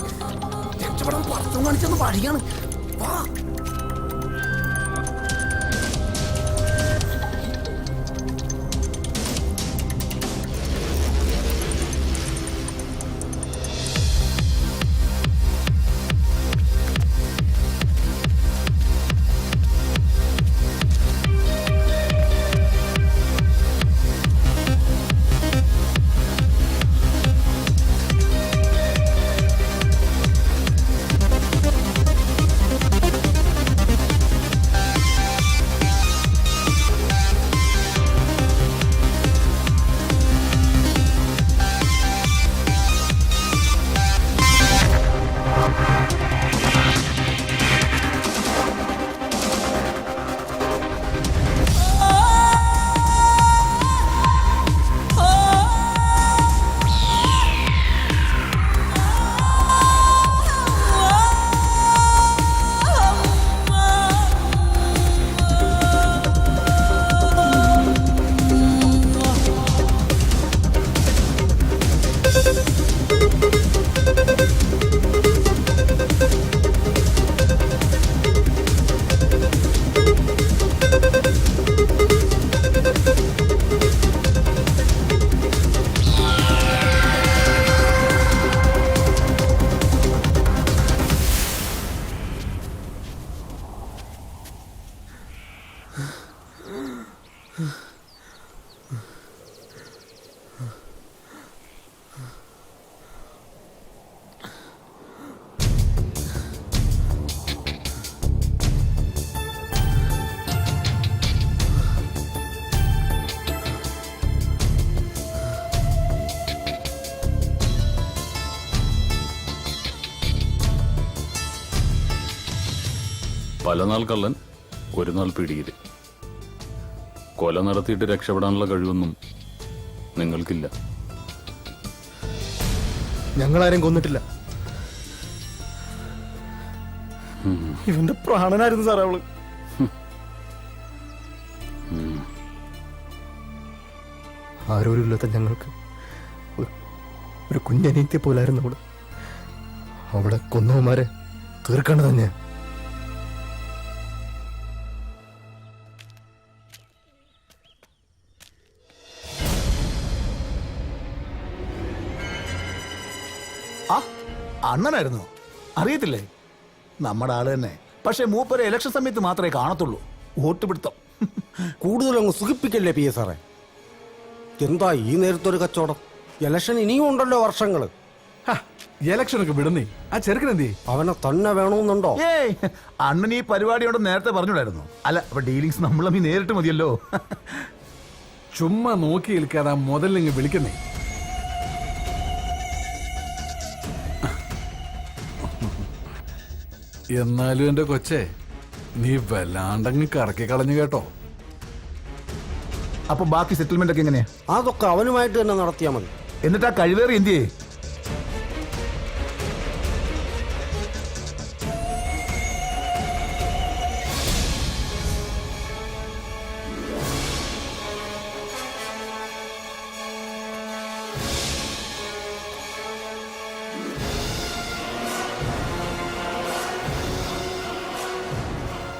രക്ഷപ്പെടാൻ പുറത്തും കാണിച്ചൊന്ന് വഴിയാണ്. വാ. പല നാൾ കള്ളൻ ഒരു നാൾ പിടിയിൽ. കൊല നടത്തിയിട്ട് രക്ഷപ്പെടാനുള്ള കഴിവൊന്നും നിങ്ങൾക്കില്ല. ഞങ്ങളാരും കൊന്നിട്ടില്ല. ഇവന്റെ പ്രാണനായിരുന്നു സാറേ അവള്. ആരോരുമില്ലാത്ത ഞങ്ങൾക്ക് ഒരു കുഞ്ഞനീത്തി പോലായിരുന്നു അവള്. അവളെ കൊന്നവന്മാരെ തീർക്കേണ്ടത് തന്നെ. ആ അണ്ണനായിരുന്നു, അറിയത്തില്ലേ? നമ്മുടെ ആള് തന്നെ. പക്ഷെ മൂപ്പരെ ഇലക്ഷൻ സമയത്ത് മാത്രമേ കാണത്തുള്ളൂ. വോട്ട് പിടുത്തം. കൂടുതലങ്ങ് സുഖിപ്പിക്കല്ലേ പി എ സാറേ. എന്താ ഈ നേരത്തൊരു കച്ചവടം? ഇലക്ഷൻ ഇനിയും ഉണ്ടല്ലോ വർഷങ്ങള്. ഇലക്ഷനൊക്കെ വിടുന്നേ. ആ ചെറുക്കനെന്തേ? അവനെ തന്നെ വേണമെന്നുണ്ടോ? ഏയ്, അണ്ണൻ ഈ പരിപാടിയോട് നേരത്തെ പറഞ്ഞിടായിരുന്നു. അല്ല, അപ്പൊ ഡീലിങ്സ് നമ്മൾ നേരിട്ട് മതിയല്ലോ. ചുമ്മാ നോക്കി നിൽക്കാതെ മുതലിങ്ങ് വിളിക്കുന്നേ. എന്നാലും എന്റെ കൊച്ചേ, നീ വല്ലാണ്ടങ്ങ് കറക്കി കളഞ്ഞു കേട്ടോ. അപ്പൊ ബാക്കി സെറ്റിൽമെന്റ് ഒക്കെ എങ്ങനെയാ? അതൊക്കെ അവനുമായിട്ട് തന്നെ നടത്തിയാൽ മതി. എന്നിട്ട് ആ കഴിവേറി എന്തിയേ?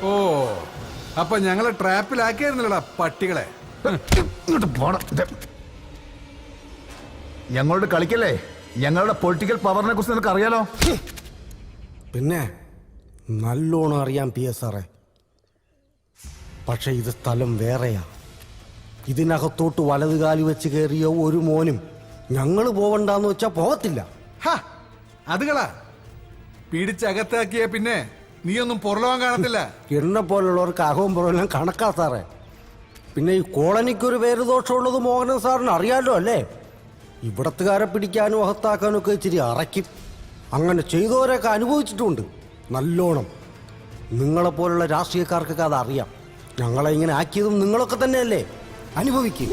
ഓ, അപ്പൊ ഞങ്ങളെ ട്രാപ്പിലാക്കിയായിരുന്നല്ലോടാ പട്ടികളെ. ഇങ്ങോട്ട് പോണം. ഞങ്ങളോട് കളിക്കല്ലേ? ഞങ്ങളുടെ പൊളിറ്റിക്കൽ പവറിനെ കുറിച്ച് നിനക്ക് അറിയാലോ. പിന്നെ നല്ലോണം അറിയാം പി എസ് സാറേ. പക്ഷെ ഇത് സ്ഥലം വേറെയാ. ഇതിനകത്തോട്ട് വലതുകാലി വെച്ച് കയറിയ ഒരു മോനും ഞങ്ങൾ പോവണ്ടെന്ന് വെച്ചാ പോകത്തില്ല. അതുകളാ പിടിച്ചകത്താക്കിയ പിന്നെ നീയൊന്നും പുറലോകം കാണത്തില്ല. എന്നെ പോലുള്ളവർക്ക് അകവും പുറമെല്ലാം കണക്കാ സാറേ. പിന്നെ ഈ കോളനിക്കൊരു പേര് ദോഷമുള്ളത് മോഹനൻ സാറിന് അറിയാലോ അല്ലേ? ഇവിടത്തുകാരെ പിടിക്കാനും അകത്താക്കാനും ഒക്കെ ഇച്ചിരി അറയ്ക്കും. അങ്ങനെ ചെയ്തവരൊക്കെ അനുഭവിച്ചിട്ടുണ്ട് നല്ലോണം. നിങ്ങളെപ്പോലുള്ള രാഷ്ട്രീയക്കാർക്കൊക്കെ അതറിയാം. ഞങ്ങളെ ഇങ്ങനെ ആക്കിയതും നിങ്ങളൊക്കെ തന്നെയല്ലേ? അനുഭവിക്കും.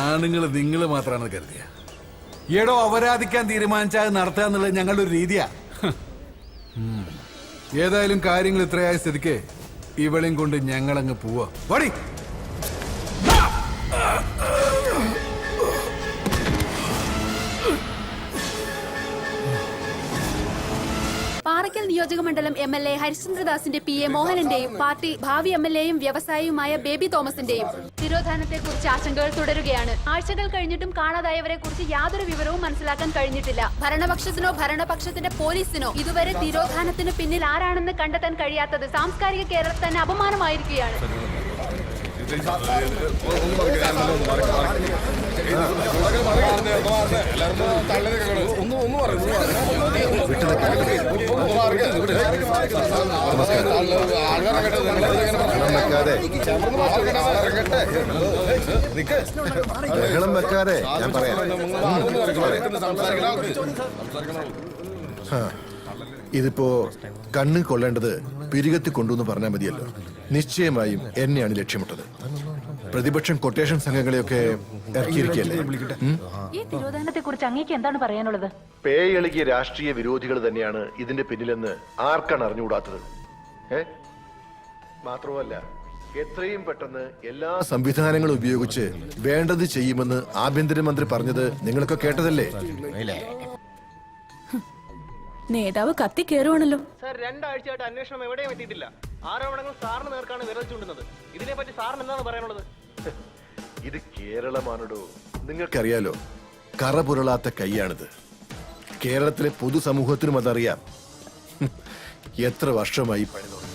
ആണുങ്ങൾ നിങ്ങൾ മാത്രമാണ് കരുതിയ. എടോ, അപരാധിക്കാൻ തീരുമാനിച്ചാൽ നടത്തുക എന്നുള്ളത് ഞങ്ങളുടെ ഒരു രീതിയാ. ഏതായാലും കാര്യങ്ങൾ ഇത്രയായ സ്ഥിതിക്ക് ഇവളെയും കൊണ്ട് ഞങ്ങളങ്ങ് പോവാ. വടി. പാറയ്ക്കൽ നിയോജക മണ്ഡലം MLA ഹരിശ്ചന്ദ്രദാസിന്റെ PA മോഹനന്റെയും പാർട്ടി ഭാവി MLAയും വ്യവസായിയുമായ ബേബി തോമസിന്റെയും തിരോധാനത്തെക്കുറിച്ച് ആശങ്കകൾ തുടരുകയാണ്. ആഴ്ചകൾ കഴിഞ്ഞിട്ടും കാണാതായവരെ കുറിച്ച് യാതൊരു വിവരവും മനസ്സിലാക്കാൻ കഴിഞ്ഞിട്ടില്ല. ഭരണപക്ഷത്തിനോ ഭരണപക്ഷത്തിന്റെ പോലീസിനോ ഇതുവരെ തിരോധാനത്തിന് പിന്നിൽ ആരാണെന്ന് കണ്ടെത്താൻ കഴിയാത്തത് സാംസ്കാരിക കേരളത്തിൽ തന്നെ അപമാനമായിരിക്കുകയാണ്. ബഹളം വെക്കാതെ ഞാൻ പറയാം. ഇതിപ്പോ കണ്ണ് കൊള്ളേണ്ടത് പിരികത്തി കൊണ്ടുവന്ന് പറഞ്ഞാൽ മതിയല്ലോ. നിശ്ചയമായും എന്നെയാണ് ലക്ഷ്യമിട്ടത്. പ്രതിപക്ഷം കൊട്ടേഷൻ സംഘങ്ങളെയൊക്കെ ഇറക്കിയിരിക്കല്ലേ. ഈ തിരോധാനത്തെ കുറിച്ച് അങ്ങേക്ക് എന്താണ് പറയാനുള്ളത്? പേയെളുകിയ രാഷ്ട്രീയ വിരോധികൾ തന്നെയാണ് ഇതിന്റെ പിന്നിലെന്ന് ആർക്കാണ് അറിഞ്ഞുകൂടാത്തത്? മാത്രമല്ല, എത്രയും പെട്ടെന്ന് എല്ലാ സംവിധാനങ്ങളും ഉപയോഗിച്ച് വേണ്ടത് ചെയ്യുമെന്ന് ആഭ്യന്തരമന്ത്രി പറഞ്ഞത് നിങ്ങളൊക്കെ കേട്ടതല്ലേ? നേതാവ് കത്തി കയറുവാണല്ലോ. സാർ, 2 ആഴ്ചയായിട്ട് അന്വേഷണം എവിടെയും എത്തിയിട്ടില്ല. ആരോപണങ്ങൾ സാറിന് നേർക്കാണ് വിരൽ ചൂണ്ടുന്നത്. ഇതിനെപ്പറ്റി സാറിന് എന്താണ് പറയാനുള്ളത്? ഇത് കേരളമാണോ? നിങ്ങൾക്കറിയാലോ, കറ പുരളാത്ത കൈയാണിത്. കേരളത്തിലെ പൊതുസമൂഹത്തിനും അതറിയാം. എത്ര വർഷമായി പണി തുടങ്ങി.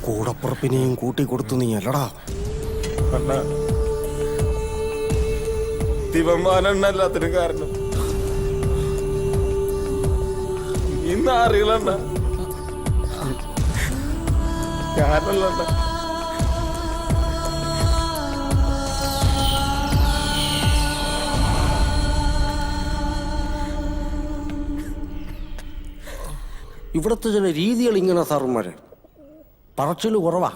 കൂടപ്പുറപ്പിനെയും കൂട്ടിക്കൊടുത്തു നീ അല്ലടാ. ദിവമാനല്ലാത്തിനും കാരണം ഇന്ന് അറിയില്ല. ഞാനല്ല. ഇവിടുത്തെ ചില രീതികൾ ഇങ്ങനെ സാറുമാരെ പറച്ചിൽ കുറവാ,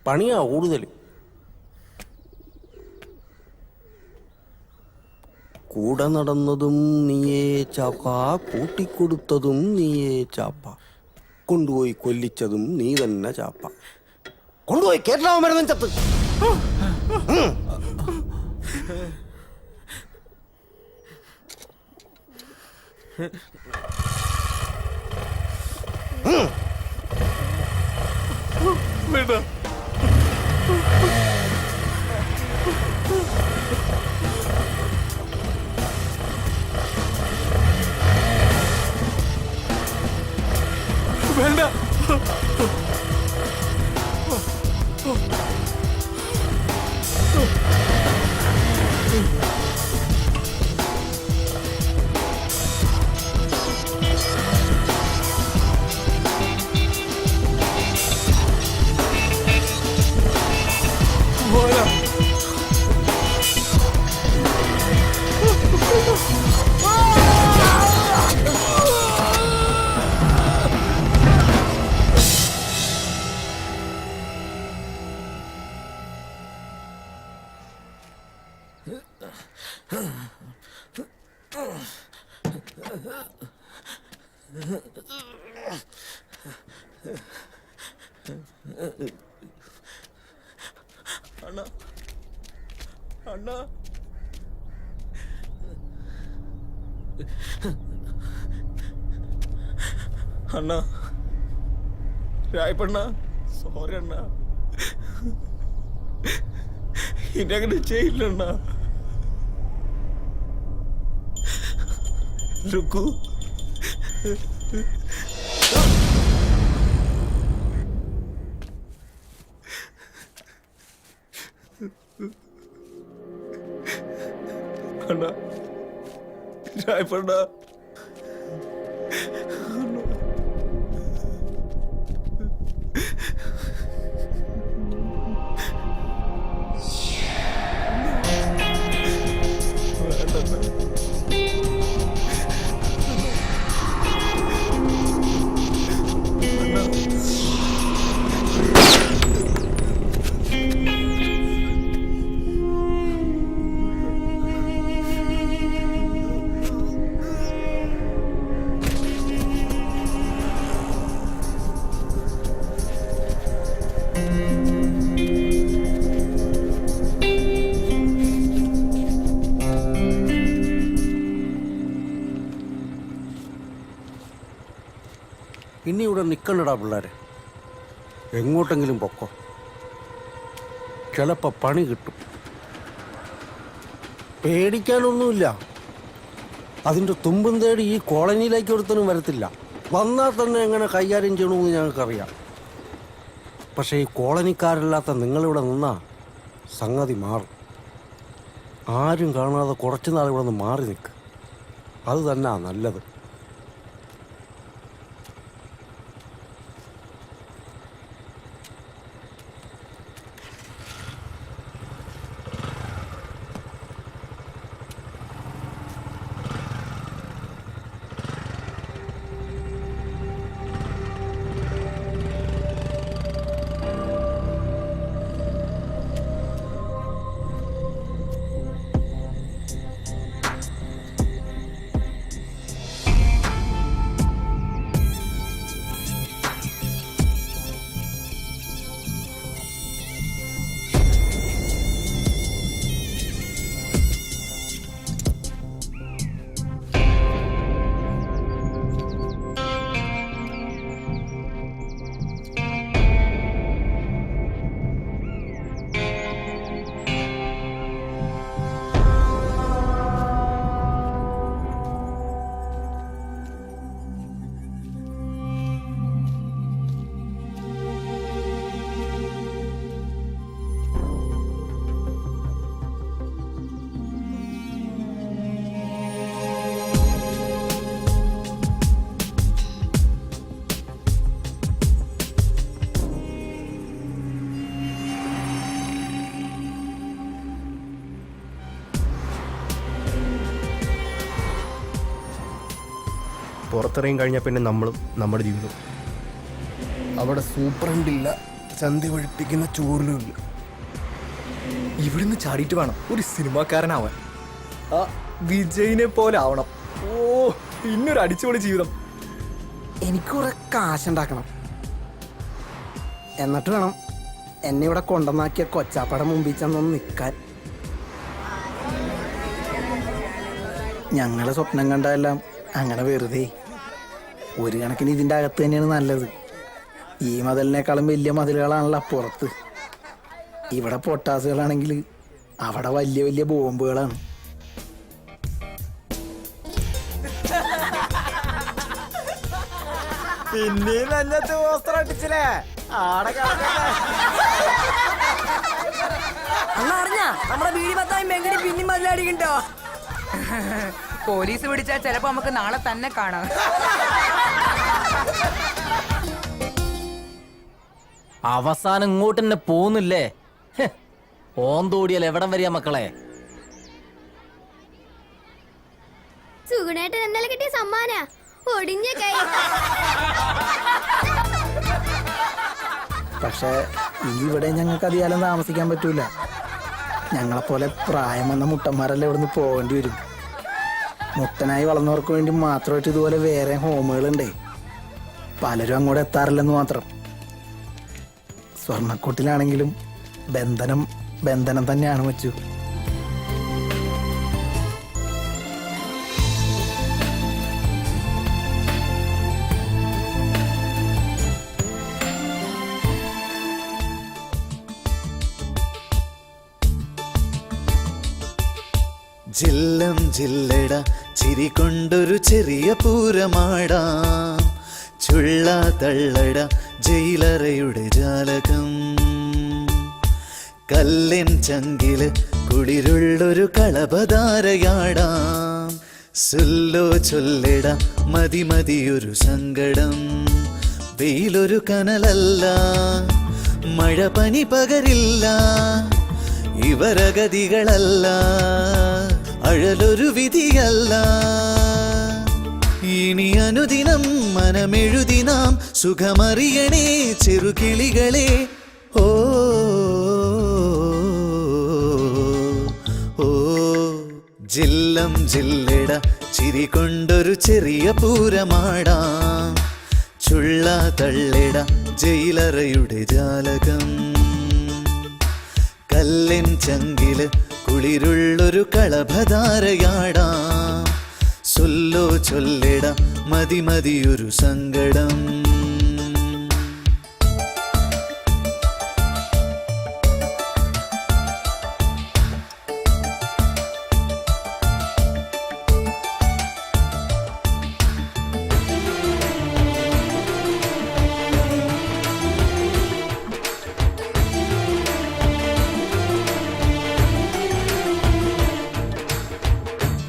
പണിയാ കൂടുതൽ. കൂടെ നടന്നതും നീയേ ചാപ്പ, കൂട്ടിക്കൊടുത്തതും നീയേ ചാപ്പ, കൊണ്ടുപോയി കൊല്ലിച്ചതും നീ തന്നെ ചാപ്പ, കൊണ്ടുപോയി കേരള മരുന്നും ചത്ത്. വേണ്ട. വേണ്ട. അണ്ണാ, അണ്ണാ, അണ്ണാ, രായപ്പണ്ണ, സോറി അണ്ണാ, ഇനി അങ്ങനെ ചെയ്യില്ലണ്ണ. രുക്കു, അണ്ണാ, രായപ്പണ്ണ, ഇനി ഇവിടെ നിൽക്കണ്ടടാ പിള്ളേരെ, എങ്ങോട്ടെങ്കിലും പൊക്കോ, ചിലപ്പോൾ പണി കിട്ടും. പേടിക്കാനൊന്നുമില്ല. അതിൻ്റെ തുമ്പും തേടി ഈ കോളനിയിലേക്ക് ഒരുത്തനും വരത്തില്ല. വന്നാൽ തന്നെ എങ്ങനെ കൈകാര്യം ചെയ്യണമെന്ന് ഞങ്ങൾക്കറിയാം. പക്ഷേ ഈ കോളനിക്കാരല്ലാത്ത നിങ്ങളിവിടെ നിന്നാ സംഗതി മാറും. ആരും കാണാതെ കുറച്ച് നാൾ ഇവിടെ നിന്ന് മാറി നിൽക്കുക, അത് തന്നെയാ നല്ലത്. പുറത്തിറങ്ങി കഴിഞ്ഞാൽ പിന്നെ നമ്മളും നമ്മുടെ ജീവിതം. അവിടെ സൂപ്രണ്ടില്ല, ചന്തി ഒഴിപ്പിക്കുന്ന ചോറിലുമില്ല. ഇവിടുന്ന് ചാടിയിട്ട് വേണം ഒരു സിനിമാക്കാരനാവാൻ. ആ വിജയിനെ പോലെ ആവണം. ഓ, പിന്നൊരു അടിച്ചുപൊളി ജീവിതം. എനിക്ക് കുറെ കാശുണ്ടാക്കണം. എന്നിട്ട് വേണം എന്നെ ഇവിടെ കൊണ്ടുവന്നാക്കിയ കൊച്ചാപ്പയുടെ മുമ്പിൽ ചെന്നൊന്ന് നിൽക്കാൻ. ഞങ്ങളെ സ്വപ്നം കണ്ടതെല്ലാം അങ്ങനെ വെറുതെ. ഒരു കണക്കിന് ഇതിൻ്റെ അകത്ത് തന്നെയാണ് നല്ലത്. ഈ മതിലിനേക്കാളും വലിയ മതിലുകളാണല്ലോ അപ്പുറത്ത്. ഇവിടെ പൊട്ടാസുകളാണെങ്കിൽ അവിടെ വലിയ വലിയ ബോംബുകളാണ്. പിന്നെയും നല്ലത് വസ്ത്രം അടിച്ചില്ലേ ആടെ അറിഞ്ഞ നമ്മുടെ ബീഡി പത്തായി മെങ്കടി പിന്നെയും മതിലടിക്കണ്ടോ? പോലീസ് പിടിച്ചാൽ ചിലപ്പോ നമുക്ക് നാളെ തന്നെ കാണാം. അവസാനം ഇങ്ങോട്ട് തന്നെ പോന്നില്ലേ? ഓന്തോടിയാൽ എവിടം വരിക മക്കളെ? സുഗുണേട്ടൻ ഇന്നലെ കിട്ടിയ സമ്മാന ഒടിഞ്ഞ കൈ. പക്ഷേ ഇവിടെ ഞങ്ങൾക്ക് അധികാലം താമസിക്കാൻ പറ്റൂല. ഞങ്ങളെപ്പോലെ പ്രായം വന്ന മുട്ടന്മാരെല്ലാം ഇവിടുന്ന് പോകേണ്ടി വരും. മുട്ടനായി വളർന്നവർക്ക് വേണ്ടി മാത്രമായിട്ട് ഇതുപോലെ വേറെ ഹോമുകളുണ്ടേ. പലരും അങ്ങോട്ട് എത്താറില്ലെന്ന് മാത്രം. സ്വർണ്ണക്കൂട്ടിലാണെങ്കിലും ബന്ധനം തന്നെയാണ് വെച്ചു. ജില്ലം ജില്ലട ചിരി കൊണ്ടൊരു ചെറിയ പൂരമാടാം. ചുള്ള തള്ളട ജയിലറയുടെ ജാലകം. കല്ലിൻ ചങ്കില് കുളിരുള്ളൊരു കളപധാരയാടാം. സുല്ലോ ചൊല്ലിട മതി മതിയൊരു സങ്കടം. വെയിലൊരു കനലല്ല, മഴ പനി പകരില്ല. ഇവരഗതികളല്ല, അഴലൊരു വിധിയല്ല. ഇനി അനുദിനം മനമെഴുതി നാം സുഖമറിയണേ ചെറുകിളികളെ. ഓ ഓ ജില്ലം ജില്ലട ചിരി കൊണ്ടൊരു ചെറിയ പൂരമാടാം. ചുള്ള തള്ളിട ജയിലറയുടെ ജാലകം. കല്ലിൻ ചങ്കില് കുളിരുള്ളൊരു കളഭധാരയാടാം. സൊല്ലോ ചൊല്ലിട മതി മതിയൊരു സങ്കടം.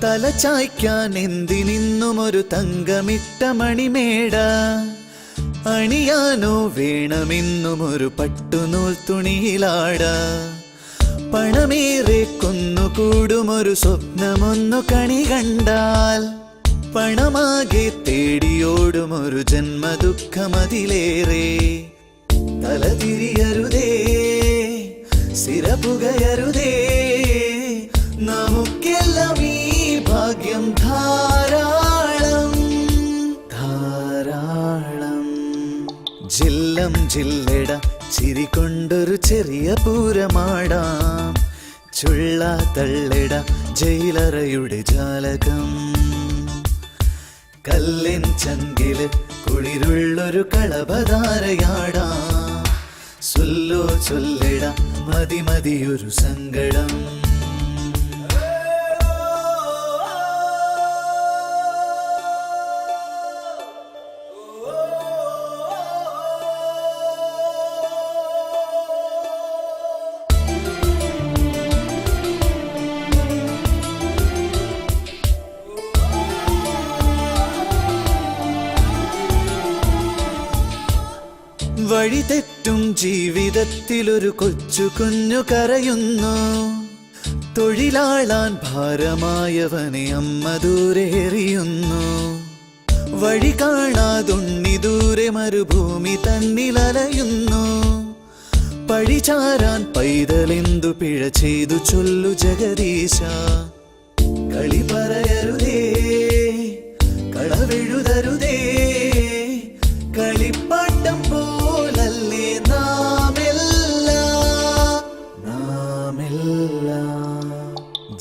തല ചായ്ക്കാൻ എന്തിനിന്നും ഒരു തങ്കമിട്ട മണിമേട. അണിയാനോ വേണമെന്നും ഒരു പട്ടുനൂൽ തുണിയിലാട. പണമേറെ കൊന്നുകൂടുമൊരു സ്വപ്നമൊന്നു കണി കണ്ടാൽ. പണമാകെ തേടിയോടുമൊരു ജന്മദുഃഖമതിലേറെ. തലതിരിയരുതേ, സിരപുകയരുതേ, നമുക്കെല്ലാം ഈ ഭാഗ്യം ധാരാളം ധാരാളം. ജില്ലം ജില്ലട ചിരി കൊണ്ടൊരു ചെറിയ പൂരമാടാം. ചുള്ള തള്ളിട ജയിലറയുടെ ജാലകം. കല്ലിൻ ചങ്കില് കുളിരുള്ളൊരു കളഭധാരയാടാം. സുല്ലോ ചൊല്ലിട മതി മതിയൊരു സങ്കടം. വഴി തെറ്റും ജീവിതത്തിലൊരു കൊച്ചു കുഞ്ഞു കരയുന്നു. തൊഴിലാളാൻ ഭാരമായവനെ അമ്മ ദൂരെ എറിയുന്നു. വഴി കാണാതുണ്ണി ദൂരെ മരുഭൂമി തന്നിലലയുന്നു. പഴിചാരാൻ പൈതലെന്തു പിഴ ചെയ്തു ചൊല്ലു ജഗദീശ. കളി പറയരുതേ, കളവെഴുതരുതേ, കളിപ്പാട്ടം പോലല്ലേ നാമെല്ലാം.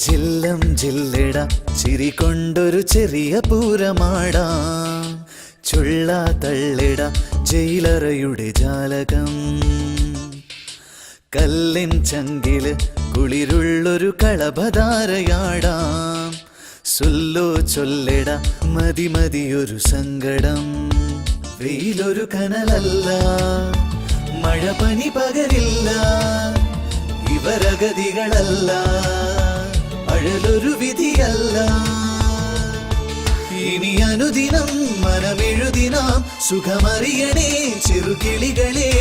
ജില്ലം ജില്ലിട ചിരി കൊണ്ടൊരു ചെറിയ പൂരമാടാം. ചുള്ള തള്ളിട ജയിലറയുടെ ജാലകം. കല്ലിൻ ചങ്കില് കുളിരുള്ളൊരു കളഭധാരയാടാം. സുല്ലോ ചൊല്ലിട മതി മതിയൊരു സങ്കടം. വെയിലൊരു കനലല്ല, മഴ പനി പകരില്ല. ഇവരഗതികളല്ല, അഴലൊരു വിധിയല്ല. ഇനി അനുദിനം മനമെഴുതിനാം സുഖമറിയണേ ചെറുകിളികളെ.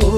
ഓ